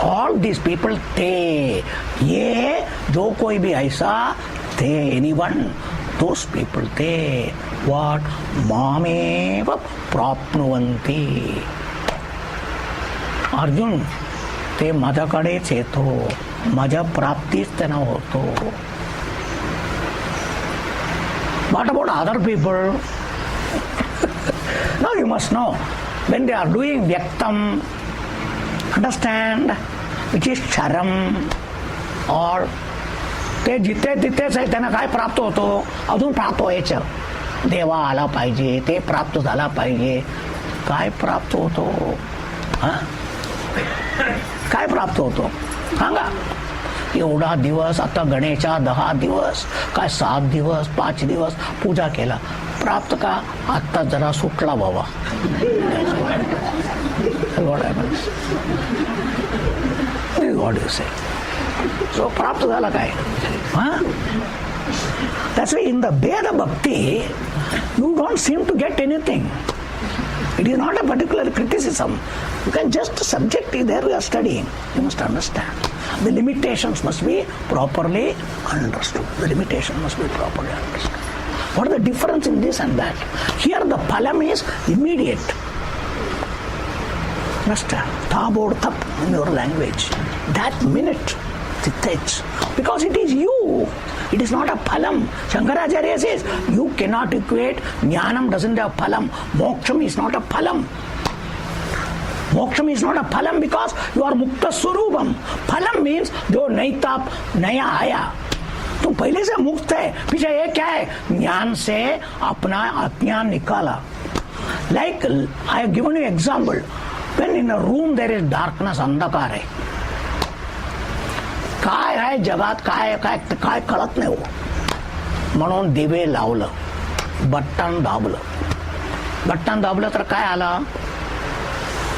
All these people, they, ये जो कोई भी ऐसा, they, anyone, those people, they, what? Mameva prapnuvanti. Arjun, ते माझ्याकडेच येतो, माझ्या प्राप्तीच त्यांना होतो. What about other people? Now you must know, when they are doing Vyaktam, understand, which is Charam, or ते जिथे तिथेच आहे त्यांना काय प्राप्त होतो, अजून प्राप्त व्हायचं, देवा आला पाहिजे, ते प्राप्त झाला पाहिजे. काय प्राप्त होतो, काय प्राप्त होतो सांगा. एवढा दिवस, आता गणेशा 10 दिवस, काय 7 दिवस 5 दिवस पूजा केला, प्राप्त का, आता जरा सुटला बाबा. What do you say? So प्राप्त झाला काय. That's why in the Veda Bhakti you don't seem to get anything. It is not a particular criticism. You can just subject it, there we are studying. You must understand. The limitations must be properly understood. The limitation must be properly understood. What is the difference in this and that? Here the phalam is immediate. Understand? Tabod tap in your language. That minute, because it is you. It is not a phalam. Shankaracharya says you cannot equate. Jnanam doesn't have phalam. Moksham is not a phalam. Moksham is not a phalam because you are mukta surupam. Phalam means जो नहीं था नया आया, तो पहले से मुक्त है. पीछे ये क्या है, ज्ञान से अपना अज्ञान निकाला. Like I have given you example. When in a room there is darkness, अंधकार है, काय आहे जगात, काय काय काय कळत नाही हो, म्हणून दिवे लावलं, बटन दाबलं तर काय आला,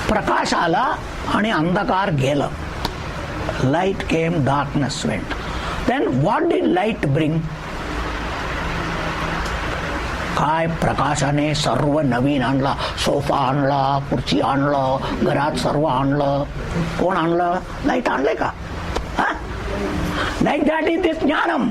प्रकाश आला आणि अंधकार गेलं. Light came, darkness went. Then what did light bring, काय प्रकाशाने सर्व नवीन आणला, सोफा आणला, खुर्ची आणलं, घरात सर्व आणलं. कोण आणलं, लाईट आणले का. Like that is this jnanam.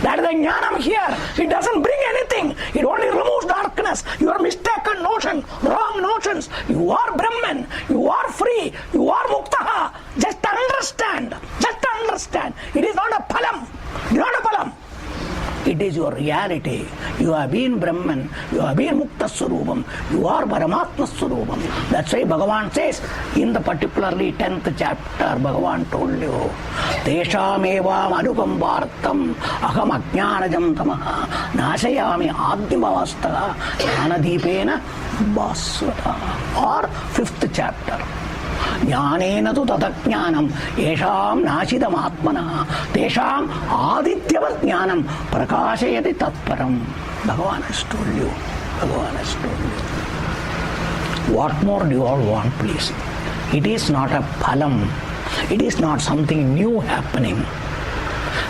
That is the jnanam here. It doesn't bring anything. It only removes darkness. Your mistaken notion, wrong notions. You are Brahman. You are free. You are Muktaha. Just understand. Just understand. It is not a phalam. It is not a phalam. It is your reality. You have been Brahman. You have been Mukta Surupam. You are Paramatma Surupam. That's why Bhagavan says in the particularly 10th chapter, Bhagavan told you, Tesham evam anukambhartam aham ajnanajam tamaha nashayami adhimavastha jnanadipena basvata. Or 5th chapter. ज्ञानेन तु तदज्ञानम येषां नाशिदम् आत्मनः तेषां आदित्यवत् ज्ञानं प्रकाशयति तत्परम. Bhagavan has told you. Bhagavan has told you. What more do you all want, please? It is not a phalam. It is not something new happening.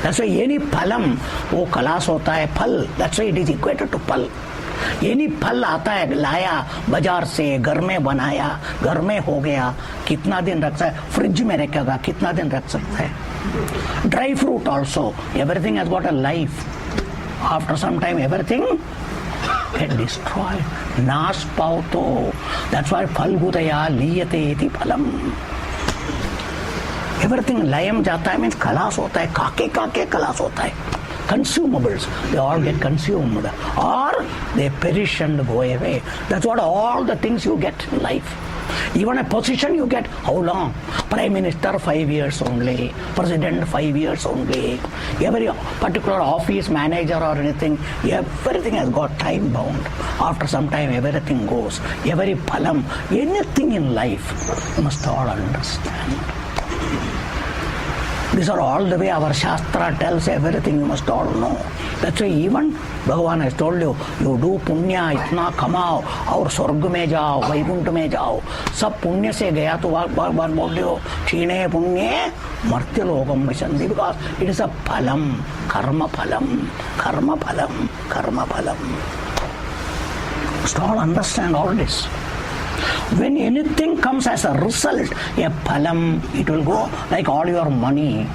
That's why any phalam, वो class होता है फल. That's why it is equated to फल. यानी फल आता है, लाया बाजार से, घर में बनाया, घर में हो गया, कितना दिन रख सकता है, फ्रिज में रखेगा, कितना दिन रख सकता है. Dry fruit also, everything has got a life. After some time everything get destroyed. नाश पावतो. दैट्स व्हाई फलभूतया लीयते इति फलम. एवरीथिंग लयम जाता है मीन्स खलास होता है. काके काके खलास होता है. Consumables, they all get consumed or they perish and go away. That's what all the things you get in life. Even a position you get, how long? Prime Minister 5 years only, President 5 years only. Every particular office manager or anything, everything has got time bound. After some time everything goes. Every phalam, anything in life, you must all understand. These are all the way our Shastra tells everything, you must all know. That's why even Bhagavan has told you, you do punya, itna kamao, और स्वर्ग में जाओ, वैकुंठ में जाओ. सब पुण्य से गया तो बार बोल हो, क्षीणे पुण्ये मर्त्य लोकम विशन्ति. Because it is a phalam, karma phalam, karma phalam, karma phalam. You must all understand all this. When anything comes as a result, a phalam, it will go like all your money.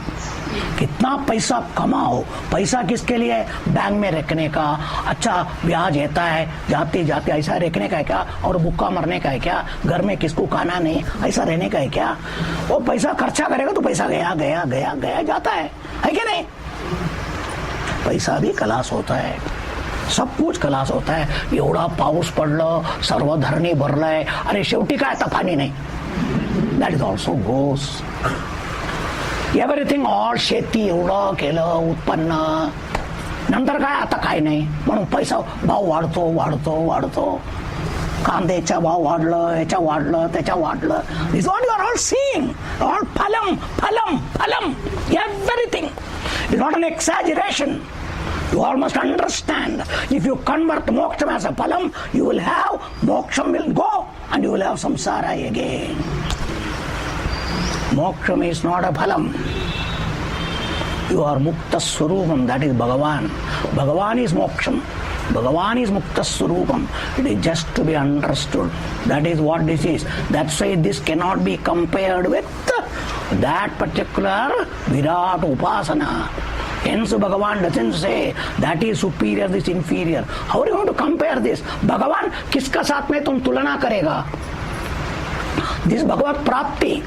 कितना पैसा कमाओ, पैसा किसके लिए, bank में रखने का, अच्छा ब्याज देता है, जाते जाते ऐसा रखने का है क्या, और भूखा मरने का है क्या, घर में किसको खाना नहीं, ऐसा रहने का है क्या. वो पैसा खर्चा करेगा तो पैसा गया गया गया गया जाता है कि नहीं. पैसा भी खलास होता है. सब कुछ खलास होता है. एवढा पाऊस पडलं, सर्व धरणी भरलंय, अरे शेवटी काय आता पाणी नाही. That is also goes. Everything all शेती एवढं केलं, उत्पन्न, नंतर काय आता काय नाही, म्हणून पैसा भाव वाढतो वाढतो वाढतो. कांद्याचा भाव वाढलं, याच्या वाढलं, त्याच्या वाढलं. This what you are all seeing. All फलम फलम फलम. Everything is not an exaggeration. You all must understand, if you convert moksham as a phalam, you will have, moksham will go and you will have samsara again. Moksham is not a phalam. You are mukta swarupam, that is Bhagavan. Bhagavan is moksham. Bhagavan is mukta swarupam. It is just to be understood. That is what this is. That's why this cannot be compared with that particular Virat Upasana. Hence Bhagavan doesn't say that is superior, this inferior. How are you going to compare this? Bhagavan किसका साथ में तुम तुलना करेगा? This Bhagavad Prapti.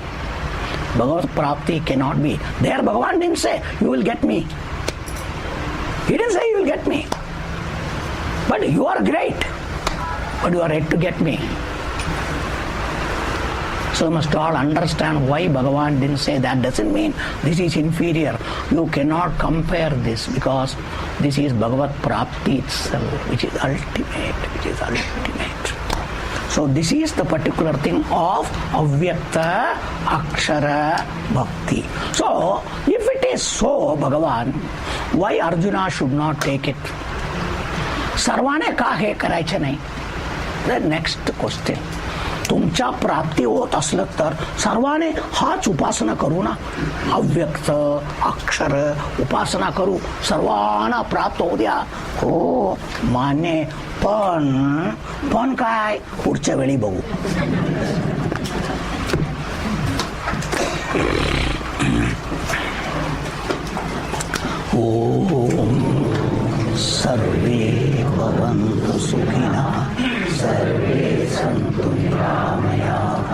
Bhagavad Prapti cannot be. There Bhagavan didn't say you will get me. He didn't say you will get me. But you are great. But you are yet to get me. So you must all understand why Bhagavan didn't say that. Doesn't mean this is inferior. You cannot compare this, because this is Bhagavad Prapti itself, which is ultimate, which is ultimate. So this is the particular thing of Avyakta Akshara Bhakti. So if it is so, Bhagavan, why Arjuna should not take it? सर्वाने का हे करायचे नाही? The next question. तुमच्या प्राप्ती होत असलं तर सर्वाने हाच उपासना करू ना. अव्यक्त अक्षर उपासना करू, सर्वांना प्राप्त होऊ द्या. हो मान्य, पण काय पुढच्या वेळी बघू. ओम सर्वे भवन्तु सुखिनः, सर्वे सन्तु निरामयाः,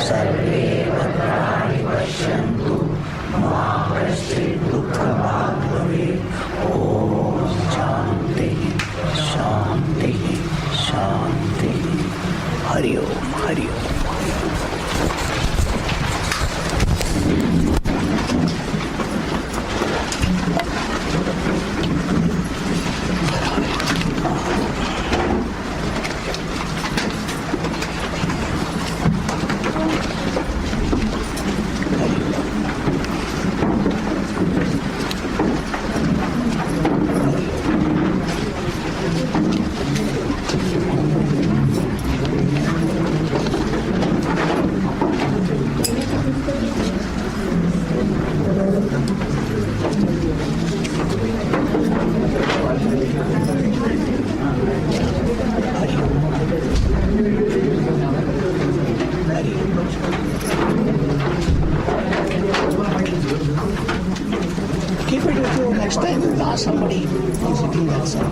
सर्वे भद्राणि पश्यन्तु, मा कश्चित् दुःखभाग् भवेत्. ओम शान्ति शान्ति शान्ति. हरि ओम हरि ओम. Keep it with you. Next time you ask somebody who's sitting that side.